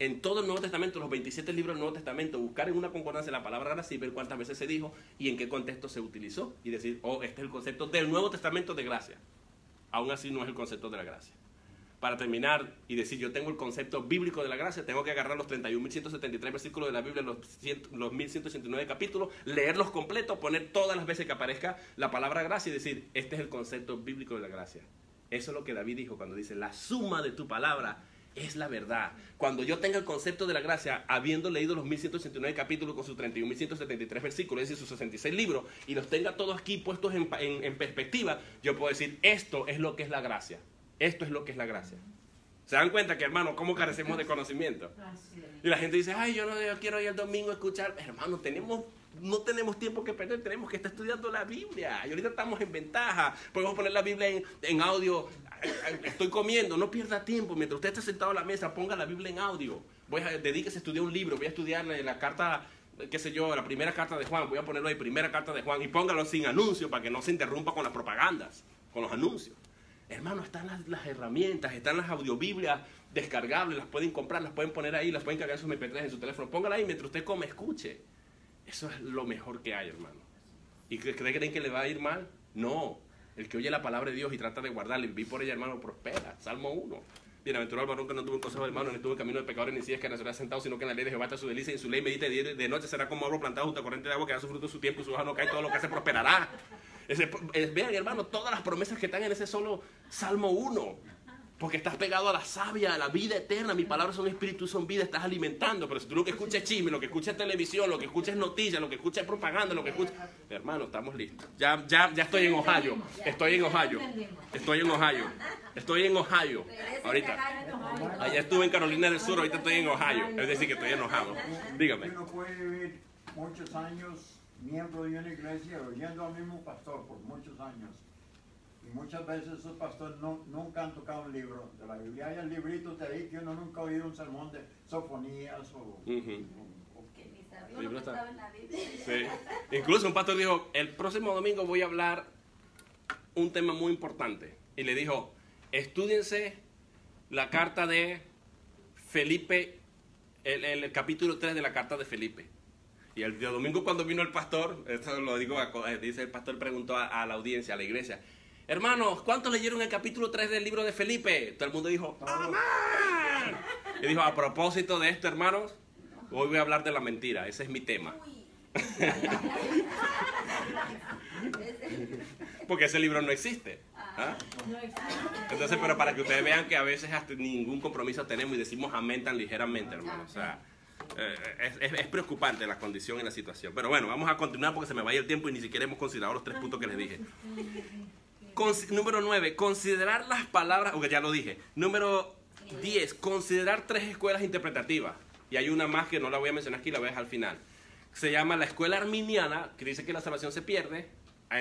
en todo el Nuevo Testamento, los 27 libros del Nuevo Testamento, buscar en una concordancia la palabra gracia y ver cuántas veces se dijo y en qué contexto se utilizó y decir, este es el concepto del Nuevo Testamento de gracia. Aún así no es el concepto de la gracia. Para terminar y decir yo tengo el concepto bíblico de la gracia, tengo que agarrar los 31.173 versículos de la Biblia, los 1.189 capítulos, leerlos completos, poner todas las veces que aparezca la palabra gracia y decir, este es el concepto bíblico de la gracia. Eso es lo que David dijo cuando dice, la suma de tu palabra es la verdad. Cuando yo tenga el concepto de la gracia, habiendo leído los 1.189 capítulos con sus 31.173 versículos, es decir, sus 66 libros, y los tenga todos aquí puestos en perspectiva, yo puedo decir, esto es lo que es la gracia. Esto es lo que es la gracia. ¿Se dan cuenta que, hermano, cómo carecemos de conocimiento? Y la gente dice, yo quiero ir el domingo a escuchar. Hermano, no tenemos tiempo que perder, tenemos que estar estudiando la Biblia. Y ahorita estamos en ventaja. Podemos poner la Biblia en audio. Estoy comiendo, no pierda tiempo. Mientras usted esté sentado a la mesa, ponga la Biblia en audio. Dedíquese a estudiar un libro. Voy a estudiar la carta, qué sé yo, la primera carta de Juan. Voy a ponerlo ahí, primera carta de Juan. Y póngalo sin anuncio para que no se interrumpa con las propagandas, con los anuncios. Hermano, están las herramientas, están las audiobiblias descargables, las pueden comprar, las pueden poner ahí, las pueden cargar en sus MP3 en su teléfono. Póngala ahí mientras usted come, escuche. Eso es lo mejor que hay, hermano. ¿Y creen que le va a ir mal? No. El que oye la palabra de Dios y trata de guardarla y vivir por ella, hermano, prospera. Salmo 1. Bienaventurado el varón que no tuvo un consejo de hermano, ni tuvo el camino de pecadores, ni sillas que nacerá sentado, sino que en la ley de Jehová está su delicia, y en su ley medita de noche, será como árbol plantado junto a corriente de agua que da su fruto en su tiempo, y su hoja no cae, todo lo que hace prosperará. Vean, hermano, todas las promesas que están en ese solo Salmo 1. Porque estás pegado a la savia, a la vida eterna. Mis palabras son espíritu, son vida, estás alimentando. Pero si tú lo que escuchas es chisme, lo que escuchas es televisión, lo que escuchas es noticias, lo que escuchas es propaganda, lo que escuchas... Hermano, estamos listos. Ya estoy en Ohio. Estoy en Ohio. Ahorita. Allá estuve en Carolina del Sur, ahorita estoy en Ohio. Es decir, que estoy enojado. Dígame. Uno puede vivir muchos años miembro de una iglesia oyendo al mismo pastor por muchos años. Y muchas veces esos pastores nunca han tocado un libro de la Biblia. Hay libritos de ahí que uno nunca ha oído un sermón de sofonías o... Que ni sabía lo que estaba en la Biblia. Sí. Incluso un pastor dijo, el próximo domingo voy a hablar un tema muy importante. Y le dijo, estúdiense la carta de Felipe, el capítulo 3 de la carta de Felipe. Y el domingo cuando vino el pastor, esto lo digo, dice el pastor, preguntó a la audiencia, a la iglesia, hermanos, ¿cuántos leyeron el capítulo 3 del libro de Felipe? Todo el mundo dijo, ¡amén! Y dijo, a propósito de esto, hermanos, hoy voy a hablar de la mentira, ese es mi tema. Porque ese libro no existe. ¿Ah? Entonces, pero para que ustedes vean que a veces hasta ningún compromiso tenemos y decimos amén tan ligeramente, hermanos. O sea, es preocupante la condición y la situación. Pero bueno, vamos a continuar porque se me va a ir el tiempo y ni siquiera hemos considerado los 3 puntos que les dije. Número 9, considerar las palabras, aunque ya lo dije. Número 10, considerar 3 escuelas interpretativas. Y hay una más que no la voy a mencionar aquí, la voy a dejar al final. Se llama la escuela arminiana, que dice que la salvación se pierde.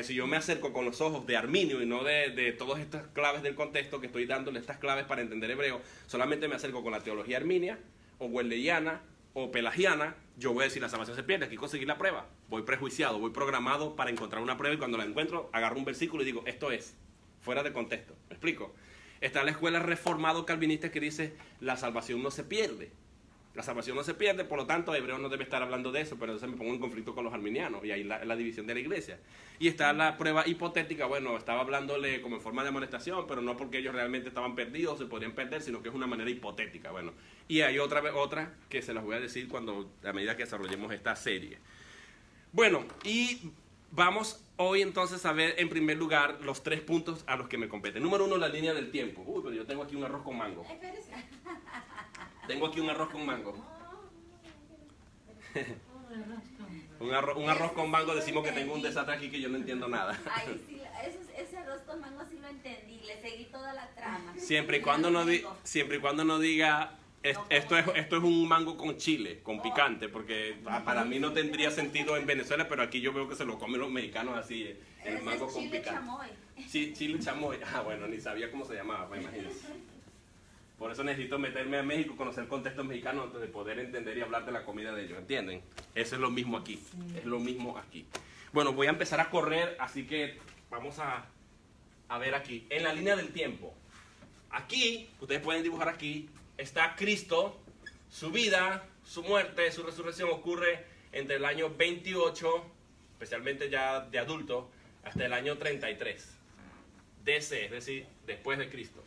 Si yo me acerco con los ojos de Arminio y no de todas estas claves del contexto que estoy dándole estas claves para entender hebreo, solamente me acerco con la teología arminia, o wesleyana, o pelagiana, yo voy a decir la salvación se pierde, aquí conseguí la prueba. Voy prejuiciado, voy programado para encontrar una prueba y cuando la encuentro, agarro un versículo y digo, esto es, fuera de contexto. ¿Me explico? Está la escuela reformado calvinista que dice, la salvación no se pierde. La salvación no se pierde, por lo tanto, Hebreo no debe estar hablando de eso, pero entonces me pongo en conflicto con los arminianos y ahí la división de la iglesia. Y está la prueba hipotética, bueno, estaba hablándole como en forma de amonestación, pero no porque ellos realmente estaban perdidos, se podrían perder, sino que es una manera hipotética. Bueno, y hay otra que se las voy a decir a medida que desarrollemos esta serie. Bueno, y Vamos hoy entonces a ver en primer lugar los 3 puntos a los que me competen. Número 1, la línea del tiempo. Uy, pero yo tengo aquí un arroz con mango. Tengo aquí un arroz con mango. Un arroz con mango, decimos que tengo un desastre aquí que yo no entiendo nada. Ay, sí, ese arroz con mango sí lo entendí, le seguí toda la trama. Siempre y cuando no diga esto es un mango con chile, con picante, porque para mí no tendría sentido en Venezuela, pero aquí yo veo que se lo comen los mexicanos así, el mango con chile picante. chamoy. Sí, chile chamoy. Ah, bueno, ni sabía cómo se llamaba, me imagino. Por eso necesito meterme a México, conocer el contexto mexicano antes de poder entender y hablar de la comida de ellos, ¿entienden? Eso es lo mismo aquí, es lo mismo aquí. Bueno, voy a empezar a correr, así que vamos a ver aquí. En la línea del tiempo, aquí, ustedes pueden dibujar aquí, está Cristo, su vida, su muerte, su resurrección ocurre entre el año 28, especialmente ya de adulto, hasta el año 33, DC, es decir, después de Cristo.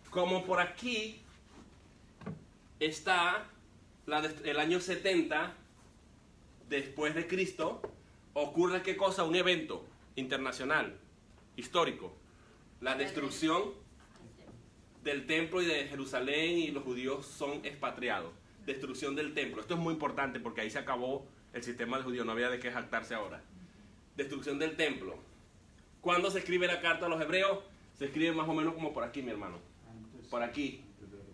Como por aquí está el año 70 después de Cristo, ocurre ¿qué cosa? Un evento internacional, histórico. La destrucción del templo y de Jerusalén, y los judíos son expatriados. Destrucción del templo. Esto es muy importante porque ahí se acabó el sistema de judíos, no había de qué jactarse ahora. Destrucción del templo. ¿Cuándo se escribe la carta a los hebreos? Se escribe más o menos como por aquí, mi hermano. Por aquí,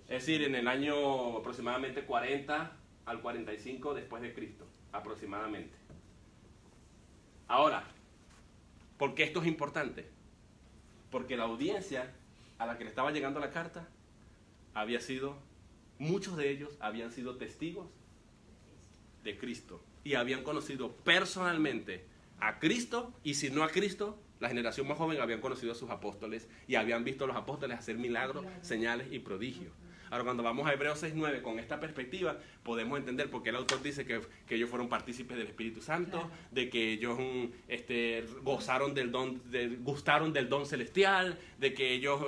es decir, en el año aproximadamente 40 al 45 después de Cristo, aproximadamente. Ahora, ¿por qué esto es importante? Porque la audiencia a la que le estaba llegando la carta muchos de ellos habían sido testigos de Cristo y habían conocido personalmente a Cristo, y si no a Cristo, la generación más joven habían conocido a sus apóstoles y habían visto a los apóstoles hacer milagros, señales y prodigios. Ahora, cuando vamos a Hebreos 6:9 con esta perspectiva, podemos entender por qué el autor dice que ellos fueron partícipes del Espíritu Santo, de que ellos gustaron del don celestial, de que ellos,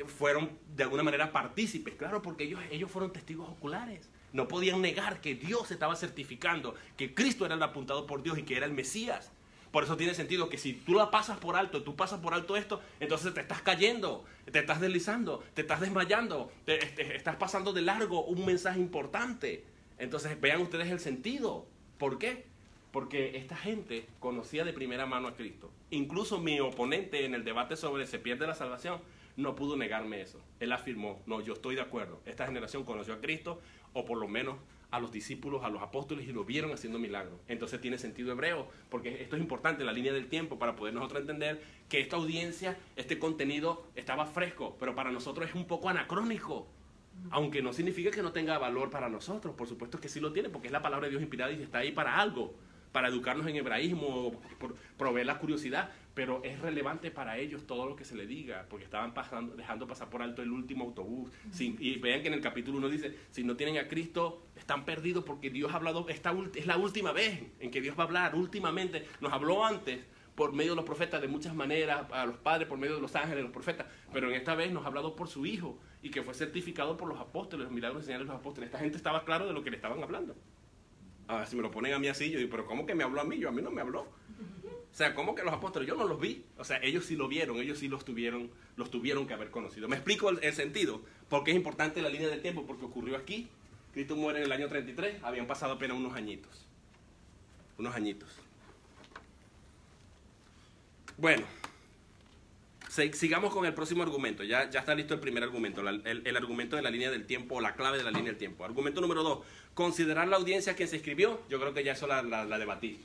fueron de alguna manera partícipes. Claro, porque ellos fueron testigos oculares. No podían negar que Dios estaba certificando que Cristo era el apuntado por Dios y que era el Mesías. Por eso tiene sentido que si tú la pasas por alto, tú pasas por alto esto, entonces te estás cayendo, te estás deslizando, te estás desmayando, estás pasando de largo un mensaje importante. Entonces vean ustedes el sentido. ¿Por qué? Porque esta gente conocía de primera mano a Cristo. Incluso mi oponente en el debate sobre ¿se pierde la salvación? No pudo negarme eso. Él afirmó, no, yo estoy de acuerdo. Esta generación conoció a Cristo, o por lo menos a los discípulos, a los apóstoles, y lo vieron haciendo milagros. Entonces tiene sentido hebreo, porque esto es importante, la línea del tiempo, para poder nosotros entender que esta audiencia, este contenido estaba fresco, pero para nosotros es un poco anacrónico. Aunque no significa que no tenga valor para nosotros, por supuesto que sí lo tiene, porque es la palabra de Dios inspirada y está ahí para algo, para educarnos en hebraísmo, por proveer la curiosidad, pero es relevante para ellos todo lo que se le diga, porque estaban dejando pasar por alto el último autobús. Y vean que en el capítulo 1 dice, si no tienen a Cristo, están perdidos, porque Dios ha hablado, es la última vez en que Dios va a hablar, últimamente. Nos habló antes por medio de los profetas de muchas maneras, a los padres por medio de los ángeles, los profetas, pero en esta vez nos ha hablado por su Hijo, y que fue certificado por los apóstoles, los milagros y señales de los apóstoles. Esta gente estaba claro de lo que le estaban hablando. Ahora, si me lo ponen a mí así, yo digo, pero ¿cómo que me habló a mí? A mí no me habló. O sea, ¿cómo que los apóstoles? Yo no los vi. O sea, ellos sí lo vieron, ellos sí los tuvieron que haber conocido. Me explico el sentido. ¿Por qué es importante la línea del tiempo? Porque ocurrió aquí. Cristo muere en el año 33, habían pasado apenas unos añitos. Bueno, sigamos con el próximo argumento. Ya está listo el primer argumento, el argumento de la línea del tiempo, o la clave de la línea del tiempo. Argumento número 2, considerar la audiencia a quien se escribió. Yo creo que ya eso la debatí.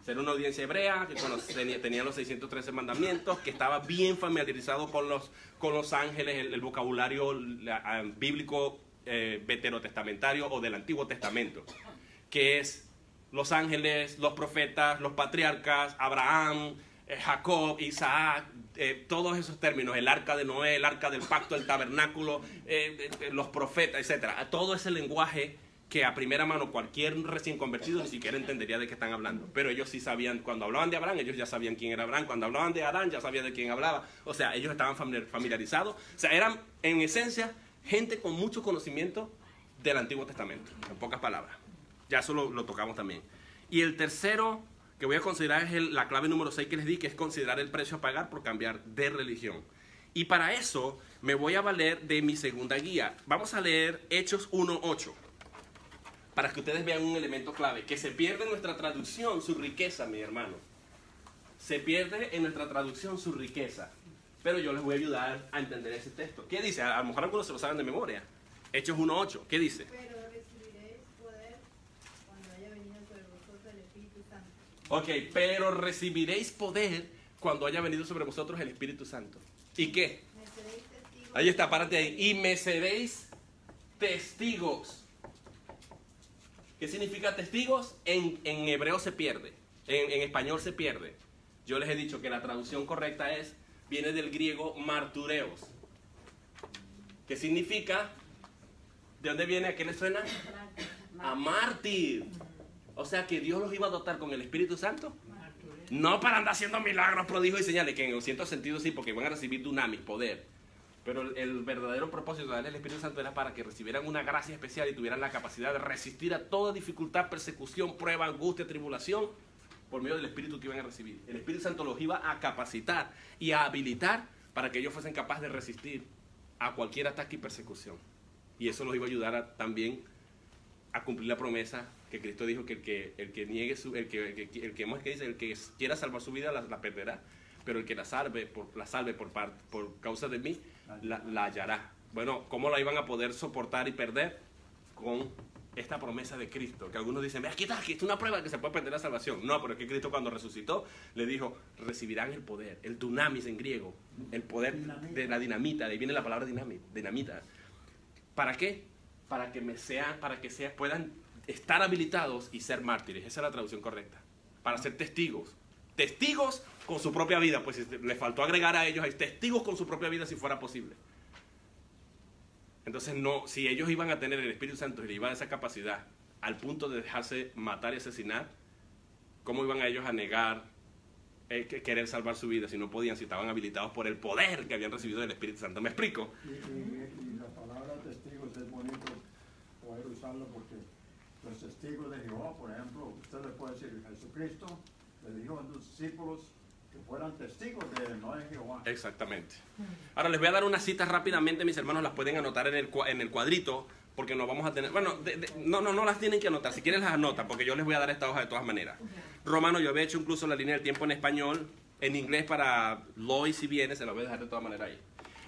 Ser una audiencia hebrea, que tenía los 613 mandamientos, que estaba bien familiarizado con los ángeles, el vocabulario bíblico veterotestamentario o del Antiguo Testamento, que es los ángeles, los profetas, los patriarcas, Abraham, Jacob, Isaac, todos esos términos, el arca de Noé, el arca del pacto, el tabernáculo, los profetas, etc. Todo ese lenguaje que a primera mano cualquier recién convertido ni siquiera entendería de qué están hablando. Pero ellos sí sabían, cuando hablaban de Abraham, ellos ya sabían quién era Abraham. Cuando hablaban de Adán, ya sabían de quién hablaba. O sea, ellos estaban familiarizados. O sea, eran, en esencia, gente con mucho conocimiento del Antiguo Testamento, en pocas palabras. Ya eso lo tocamos también. Y el tercero que voy a considerar es la clave número 6 que les di, que es considerar el precio a pagar por cambiar de religión. Y para eso me voy a valer de mi segunda guía. Vamos a leer Hechos 1:8, para que ustedes vean un elemento clave, que se pierde en nuestra traducción su riqueza, mi hermano. Se pierde en nuestra traducción su riqueza. Pero yo les voy a ayudar a entender ese texto. ¿Qué dice? A lo mejor algunos se lo saben de memoria. Hechos 1:8, ¿qué dice? Pero recibiréis poder cuando haya venido sobre vosotros el Espíritu Santo. Ok, pero recibiréis poder cuando haya venido sobre vosotros el Espíritu Santo. ¿Y qué? Me seréis testigos. Ahí está, párate ahí. Y me seréis testigos. ¿Qué significa testigos? En hebreo se pierde. En español se pierde. Yo les he dicho que la traducción correcta viene del griego martureos. ¿Qué significa? ¿De dónde viene? ¿A qué le suena? A mártir. O sea que Dios los iba a dotar con el Espíritu Santo. No para andar haciendo milagros, prodigios y señales, que en un cierto sentido sí, porque van a recibir dunamis, poder. Pero el verdadero propósito de darle el Espíritu Santo era para que recibieran una gracia especial y tuvieran la capacidad de resistir a toda dificultad, persecución, prueba, angustia, tribulación, por medio del Espíritu que iban a recibir. El Espíritu Santo los iba a capacitar y a habilitar para que ellos fuesen capaces de resistir a cualquier ataque y persecución. Y eso los iba a ayudar también a cumplir la promesa que Cristo dijo, que el que niegue el que quiera salvar su vida la perderá, pero el que la salve por causa de mí la hallará. Bueno, ¿cómo la iban a poder soportar y perder? Con esta promesa de Cristo, que algunos dicen, aquí está una prueba de que se puede perder la salvación. No, pero es que Cristo cuando resucitó le dijo, recibirán el poder, el dunamis en griego, el poder de la dinamita, de ahí viene la palabra dinamita. ¿Para qué? Para que puedan estar habilitados y ser mártires. Esa es la traducción correcta. Para ser testigos. Testigos con su propia vida, pues les faltó agregar a ellos, hay testigos con su propia vida si fuera posible. Entonces, no, si ellos iban a tener el Espíritu Santo y le iban a esa capacidad al punto de dejarse matar y asesinar, ¿cómo iban a ellos a negar querer salvar su vida si no podían, si estaban habilitados por el poder que habían recibido del Espíritu Santo? ¿Me explico? Y la palabra testigos es bonito poder usarlo porque los testigos de Jehová, por ejemplo, usted le puede decir, Jesucristo le dijo a sus discípulos que fueran testigos de él, no de Jehová. Exactamente. Ahora les voy a dar unas citas rápidamente, mis hermanos, las pueden anotar en el cuadrito, porque no vamos a tener, bueno, no las tienen que anotar, si quieren las anotan, porque yo les voy a dar esta hoja de todas maneras. Romano, yo había hecho incluso la línea del tiempo en español, en inglés para lo y si viene, se la voy a dejar de todas maneras ahí.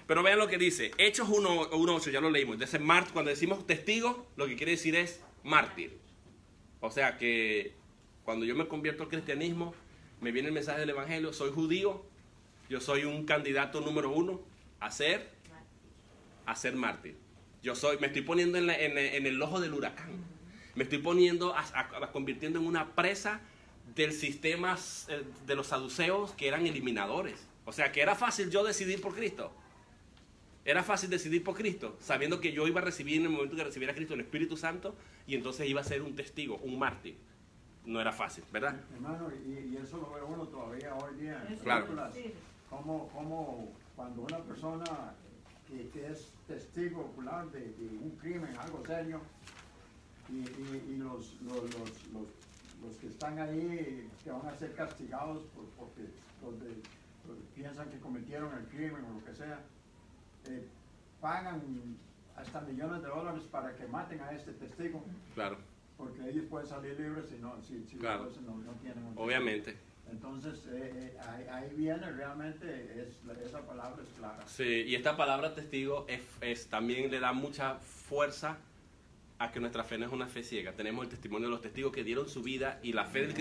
Pero vean lo que dice, Hechos 1:8, ya lo leímos. Entonces, cuando decimos testigo, lo que quiere decir es mártir. O sea que cuando yo me convierto al cristianismo, me viene el mensaje del evangelio, soy judío, yo soy un candidato número 1 a ser mártir. Me estoy poniendo en el ojo del huracán. Me estoy poniendo, convirtiendo en una presa del sistema de los saduceos que eran eliminadores. O sea que era fácil yo decidir por Cristo. Era fácil decidir por Cristo, sabiendo que yo iba a recibir en el momento que recibiera a Cristo el Espíritu Santo y entonces iba a ser un testigo, un mártir. No era fácil, ¿verdad? Hermano, y eso lo ve uno todavía hoy día en Claro. películas. Como cuando una persona que es testigo ocular de un crimen, algo serio, y los que están ahí, que van a ser castigados porque piensan que cometieron el crimen o lo que sea, pagan hasta millones de dólares para que maten a este testigo. Claro. Porque ellos pueden salir libres si Claro. no tienen un Obviamente. Entonces, ahí viene realmente, esa palabra es clara. Sí, y esta palabra testigo también le da mucha fuerza a que nuestra fe no es una fe ciega. Tenemos el testimonio de los testigos que dieron su vida y la fe del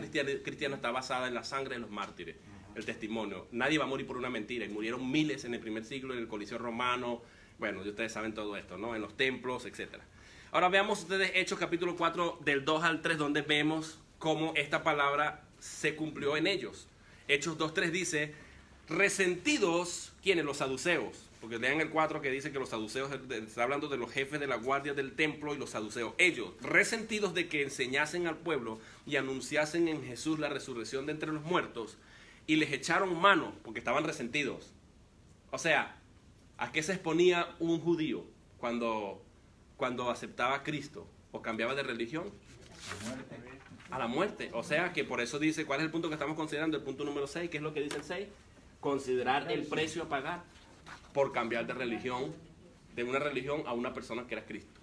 cristiano está basada en la sangre de los mártires. El testimonio. Nadie va a morir por una mentira y murieron miles en el primer siglo en el Coliseo Romano. Bueno, ustedes saben todo esto, ¿no? En los templos, etc. Ahora veamos ustedes Hechos capítulo 4 del 2 al 3 donde vemos cómo esta palabra se cumplió en ellos. Hechos 2:3 dice, resentidos, ¿quiénes? Los saduceos. Porque lean el 4 que dice que los saduceos, está hablando de los jefes de la guardia del templo y los saduceos. Ellos, resentidos de que enseñasen al pueblo y anunciasen en Jesús la resurrección de entre los muertos, y les echaron mano porque estaban resentidos. O sea, ¿a qué se exponía un judío cuando aceptaba a Cristo o cambiaba de religión? A la muerte. O sea que por eso dice, ¿cuál es el punto que estamos considerando? El punto número 6, ¿qué es lo que dice el 6? Considerar el precio a pagar por cambiar de religión, de una religión a una persona que era Cristo.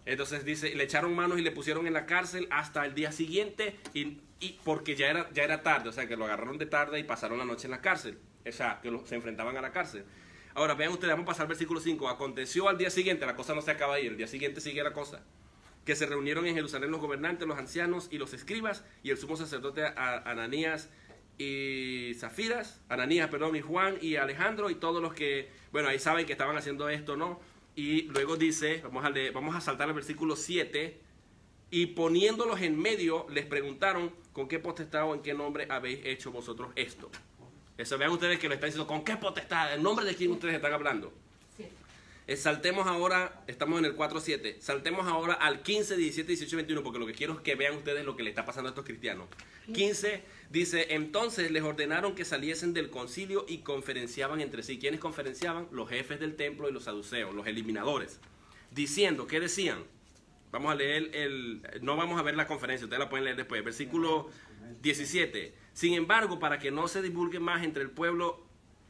Entonces dice, le echaron manos y le pusieron en la cárcel hasta el día siguiente, y porque ya era tarde, o sea que lo agarraron de tarde y pasaron la noche en la cárcel. O sea, que se enfrentaban a la cárcel. Ahora vean ustedes, vamos a pasar al versículo 5. Aconteció al día siguiente, la cosa no se acaba ahí, el día siguiente sigue la cosa, que se reunieron en Jerusalén los gobernantes, los ancianos y los escribas, y el sumo sacerdote Ananías y Juan y Alejandro, y todos los que, bueno, ahí saben que estaban haciendo esto, ¿no? Y luego dice, vamos a saltar al versículo 7, y poniéndolos en medio, les preguntaron, ¿con qué potestad o en qué nombre habéis hecho vosotros esto? Eso, vean ustedes que lo están diciendo, ¿con qué potestad? ¿En nombre de quién ustedes están hablando? Saltemos ahora, estamos en el 4.7, saltemos ahora al 15, 17, 18, 21, porque lo que quiero es que vean ustedes lo que le está pasando a estos cristianos. 15 dice, entonces les ordenaron que saliesen del concilio y conferenciaban entre sí. ¿Quiénes conferenciaban? Los jefes del templo y los saduceos, los eliminadores. Diciendo, ¿qué decían? Vamos a leer no vamos a ver la conferencia, ustedes la pueden leer después. Versículo 17. Sin embargo, para que no se divulgue más entre el pueblo,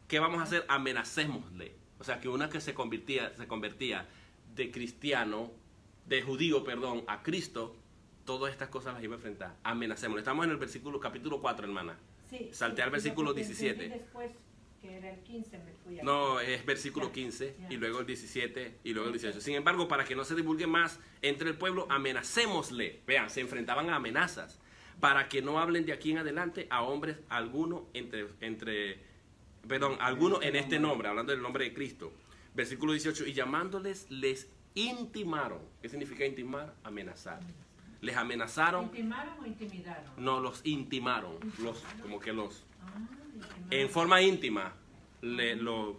¿qué vamos a hacer? Amenacémosle. O sea, que una que se convertía de cristiano, de judío, perdón, a Cristo, todas estas cosas las iba a enfrentar. Amenacémosle. Estamos en el versículo capítulo 4, hermana. Sí, salté al versículo 17. Después, que era el 15, me fui a... No, es versículo 15, y luego el 17, y luego el 18. Sin embargo, para que no se divulgue más entre el pueblo, amenacémosle. Vean, se enfrentaban a amenazas. Para que no hablen de aquí en adelante a hombres alguno alguno en este nombre, hablando del nombre de Cristo. Versículo 18, y llamándoles, les intimaron. ¿Qué significa intimar? Amenazar. Les amenazaron. ¿Intimaron o intimidaron? No, los intimaron. Intimaron. En forma íntima,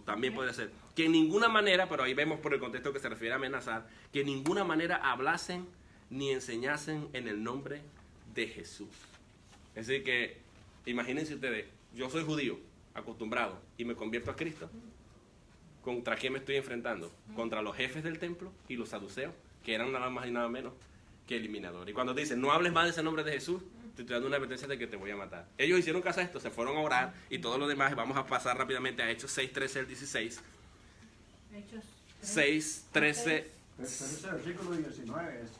también puede ser. Que en ninguna manera, pero ahí vemos por el contexto que se refiere a amenazar, que en ninguna manera hablasen ni enseñasen en el nombre de Jesús. Es decir que, imagínense ustedes, yo soy judío, acostumbrado, y me convierto a Cristo. ¿Contra qué me estoy enfrentando? Contra los jefes del templo y los saduceos, que eran nada más y nada menos que eliminadores. Y cuando te dicen, no hables más de ese nombre de Jesús, te estoy dando una advertencia de que te voy a matar. Ellos hicieron caso a esto, se fueron a orar, y todo lo demás, vamos a pasar rápidamente a Hechos 6, 13 al 16. Hechos 6, 13. Pero ese versículo 19 es...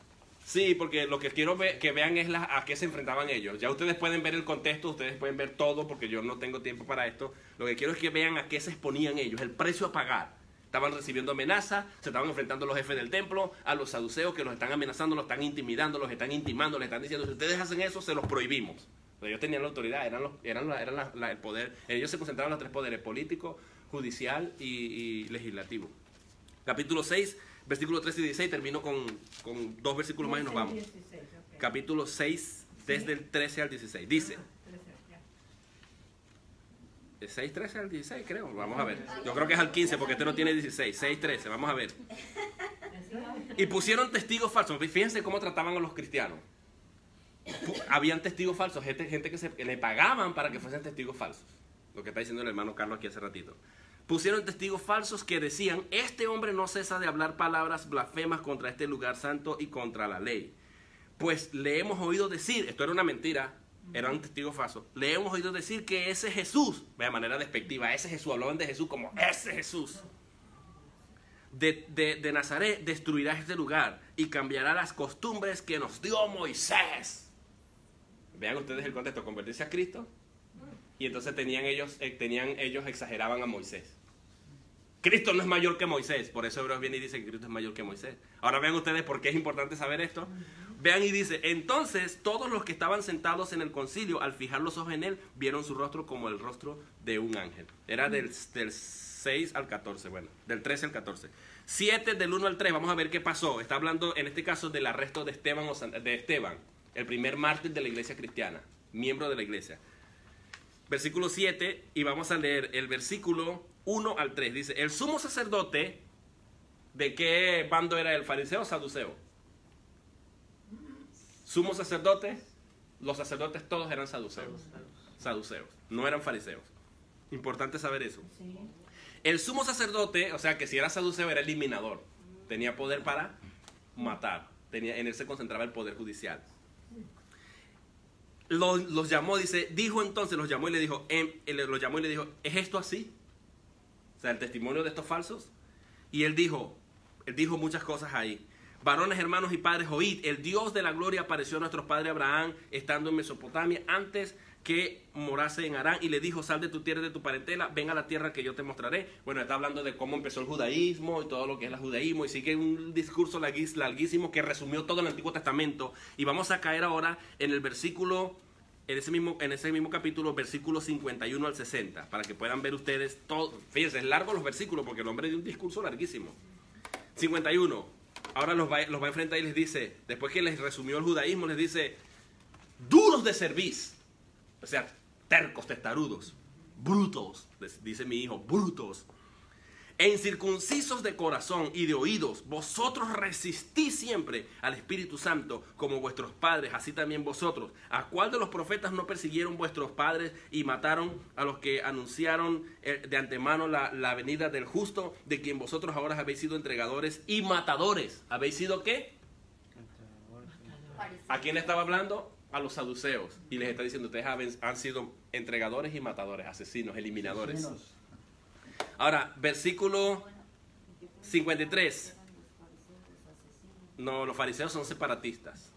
Sí, porque lo que quiero que vean es a qué se enfrentaban ellos. Ya ustedes pueden ver el contexto, ustedes pueden ver todo, porque yo no tengo tiempo para esto. Lo que quiero es que vean a qué se exponían ellos, el precio a pagar. Estaban recibiendo amenazas, se estaban enfrentando a los jefes del templo, a los saduceos que los están amenazando, los están intimidando, los están intimando, les están diciendo, si ustedes hacen eso, se los prohibimos. Pero ellos tenían la autoridad, eran el poder. Ellos se concentraban en los tres poderes, político, judicial y legislativo. Capítulo 6, versículo 13 y 16, termino con dos versículos más y nos vamos. 16, okay. Capítulo 6, desde el 13 al 16. Dice, 6, 13 al 16 creo, vamos a ver. Yo creo que es al 15 porque este no tiene 16, 6, 13, vamos a ver. Y pusieron testigos falsos. Fíjense cómo trataban a los cristianos. Habían testigos falsos, gente que le pagaban para que fuesen testigos falsos. Lo que está diciendo el hermano Carlos aquí hace ratito. Pusieron testigos falsos que decían, este hombre no cesa de hablar palabras blasfemas contra este lugar santo y contra la ley. Pues le hemos oído decir, esto era una mentira, eran testigos falsos, le hemos oído decir que ese Jesús, de manera despectiva, ese Jesús, hablaban de Jesús como ese Jesús de Nazaret destruirá este lugar y cambiará las costumbres que nos dio Moisés. Vean ustedes el contexto, convertirse a Cristo, y entonces ellos exageraban a Moisés. Cristo no es mayor que Moisés, por eso Hebreos viene y dice que Cristo es mayor que Moisés. Ahora vean ustedes por qué es importante saber esto. Vean y dice, entonces todos los que estaban sentados en el concilio, al fijar los ojos en él, vieron su rostro como el rostro de un ángel. Era del 6 al 14, bueno, del 13 al 14. 7 del 1 al 3, vamos a ver qué pasó. Está hablando en este caso del arresto de Esteban, el primer mártir de la iglesia cristiana, miembro de la iglesia. Versículo 7, y vamos a leer el versículo 1 al 3. Dice, el sumo sacerdote, ¿de qué bando era el fariseo o saduceo? Sumo sacerdote, los sacerdotes todos eran saduceos. Saduceos, no eran fariseos. Importante saber eso. Sí. El sumo sacerdote, o sea que si era saduceo era eliminador. Tenía poder para matar. en él se concentraba el poder judicial. Los llamó, dice, dijo entonces, los llamó y le dijo, ¿es esto así? O sea, el testimonio de estos falsos. Y él dijo muchas cosas ahí. Varones, hermanos y padres, oíd, el Dios de la gloria apareció a nuestro padre Abraham estando en Mesopotamia antes que morase en Harán, y le dijo, sal de tu tierra y de tu parentela, ven a la tierra que yo te mostraré. Bueno, está hablando de cómo empezó el judaísmo y todo lo que es el judaísmo, y sigue un discurso larguísimo que resumió todo el Antiguo Testamento. Y vamos a caer ahora en el versículo, en ese mismo capítulo, versículos 51 al 60, para que puedan ver ustedes todo. Fíjense, es largo los versículos porque el hombre dio un discurso larguísimo. 51, ahora los va a enfrentar y les dice, después que les resumió el judaísmo, les dice, duros de cerviz. O sea, tercos, testarudos, brutos, dice mi hijo, brutos, e incircuncisos de corazón y de oídos, vosotros resistís siempre al Espíritu Santo como vuestros padres, así también vosotros. ¿A cuál de los profetas no persiguieron vuestros padres y mataron a los que anunciaron de antemano la venida del justo, de quien vosotros ahora habéis sido entregadores y matadores? ¿Habéis sido qué? ¿A quién estaba hablando? A los saduceos, y les está diciendo, ustedes han sido entregadores y matadores, asesinos, eliminadores. Ahora, versículo 53. No, los fariseos son separatistas.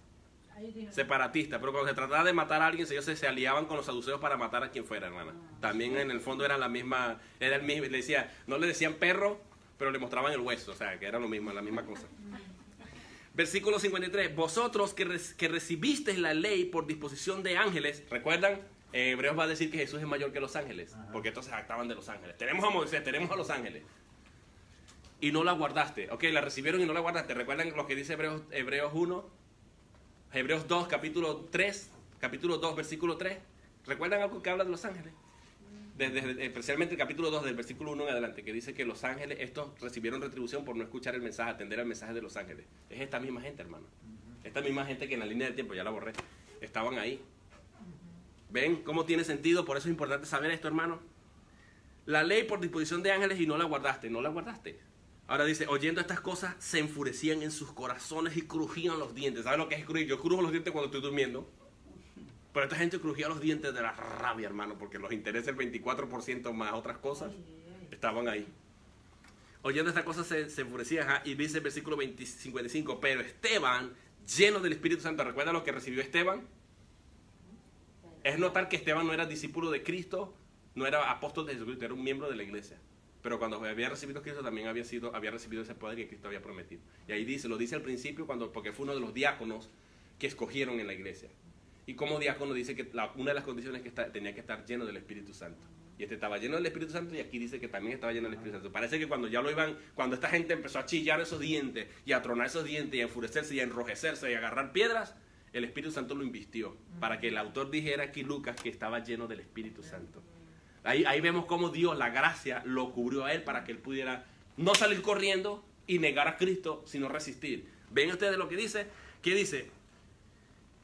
Separatistas, pero cuando se trataba de matar a alguien, ellos se aliaban con los saduceos para matar a quien fuera, hermana. También en el fondo era la misma, era el mismo, le decía, no le decían perro, pero le mostraban el hueso, o sea, que era lo mismo, la misma cosa. Versículo 53, vosotros que recibisteis la ley por disposición de ángeles, ¿recuerdan? Hebreos va a decir que Jesús es mayor que los ángeles, porque estos se jactaban de los ángeles. Tenemos a Moisés, tenemos a los ángeles. Y no la guardaste, ok, la recibieron y no la guardaste. ¿Recuerdan lo que dice Hebreos 1? Hebreos 2, capítulo 3, capítulo 2, versículo 3. ¿Recuerdan algo que habla de los ángeles? Especialmente el capítulo 2 del versículo 1 en adelante, que dice que los ángeles, estos recibieron retribución por no escuchar el mensaje, atender al mensaje de los ángeles. Es esta misma gente, hermano. Esta misma gente que en la línea del tiempo, ya la borré, estaban ahí. ¿Ven cómo tiene sentido? Por eso es importante saber esto, hermano. La ley por disposición de ángeles y no la guardaste, no la guardaste. Ahora dice, oyendo estas cosas, se enfurecían en sus corazones y crujían los dientes. ¿Sabes lo que es crujir? Yo crujo los dientes cuando estoy durmiendo. Pero esta gente crujía los dientes de la rabia, hermano, porque los intereses el 24% más otras cosas estaban ahí. Oyendo estas cosas se enfurecían, y dice el versículo 55, pero Esteban, lleno del Espíritu Santo, ¿recuerda lo que recibió Esteban? Es notar que Esteban no era discípulo de Cristo, no era apóstol de Jesucristo, era un miembro de la iglesia. Pero cuando había recibido a Cristo también había recibido ese poder que Cristo había prometido. Y ahí lo dice al principio, porque fue uno de los diáconos que escogieron en la iglesia. Y como diácono dice que una de las condiciones es que tenía que estar lleno del Espíritu Santo. Y este estaba lleno del Espíritu Santo, y aquí dice que también estaba lleno del Espíritu Santo. Parece que cuando esta gente empezó a chillar esos dientes, y a tronar esos dientes, y a enfurecerse, y a enrojecerse, y a agarrar piedras, el Espíritu Santo lo invistió. Para que el autor dijera aquí, Lucas, que estaba lleno del Espíritu Santo. Ahí vemos cómo Dios, la gracia, lo cubrió a él para que él pudiera no salir corriendo y negar a Cristo, sino resistir. ¿Ven ustedes lo que dice? ¿Qué dice?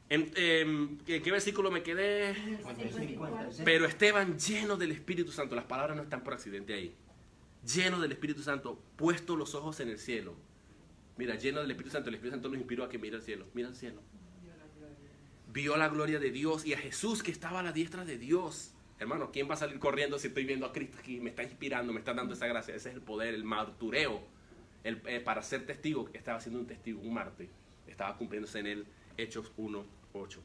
¿Qué versículo me quedé? 56. Pero Esteban, lleno del Espíritu Santo, las palabras no están por accidente ahí. Lleno del Espíritu Santo, puesto los ojos en el cielo. Mira, lleno del Espíritu Santo, el Espíritu Santo nos inspiró a que mire al cielo. Mira al cielo. Vio la gloria de Dios y a Jesús que estaba a la diestra de Dios. Hermano, ¿quién va a salir corriendo si estoy viendo a Cristo aquí? Me está inspirando, me está dando esa gracia. Ese es el poder, el martureo. Para ser testigo, estaba siendo un testigo, un mártir. Estaba cumpliéndose en él Hechos 1:8.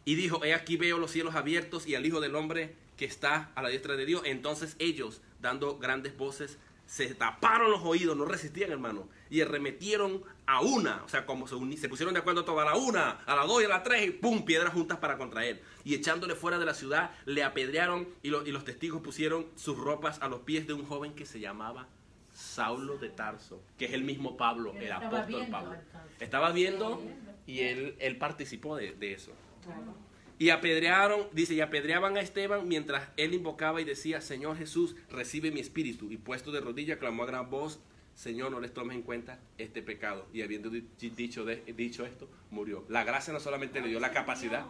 Y dijo, he aquí veo los cielos abiertos y al Hijo del Hombre que está a la diestra de Dios. Entonces ellos, dando grandes voces, se taparon los oídos, no resistían, hermano, y arremetieron a una, o sea, como se pusieron de acuerdo todos, a la una, a la dos y a la tres, y pum, piedras juntas para contra él. Y echándole fuera de la ciudad, le apedrearon, y los testigos pusieron sus ropas a los pies de un joven que se llamaba Saulo de Tarso, que es el mismo Pablo, el apóstol Pablo. Estaba viendo y él participó de eso. Y apedrearon, dice, y apedreaban a Esteban mientras él invocaba y decía, Señor Jesús, recibe mi espíritu. Y puesto de rodillas, clamó a gran voz, Señor, no les tomes en cuenta este pecado. Y habiendo dicho esto, murió. La gracia no solamente le dio la capacidad.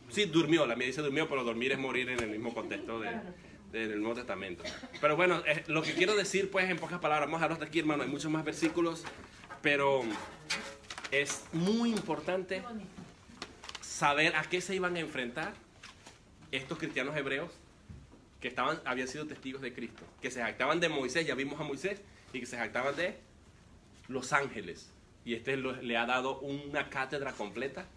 Sí, durmió, la mía dice durmió, pero dormir es morir en el mismo contexto del Nuevo Testamento. Pero bueno, lo que quiero decir, pues, en pocas palabras, vamos a hablar hasta aquí, hermano, hay muchos más versículos, Pero es muy Qué importante bonito. saber a qué se iban a enfrentar estos cristianos hebreos que habían sido testigos de Cristo, que se jactaban de Moisés, ya vimos a Moisés, y que se jactaban de los ángeles. Y le ha dado una cátedra completa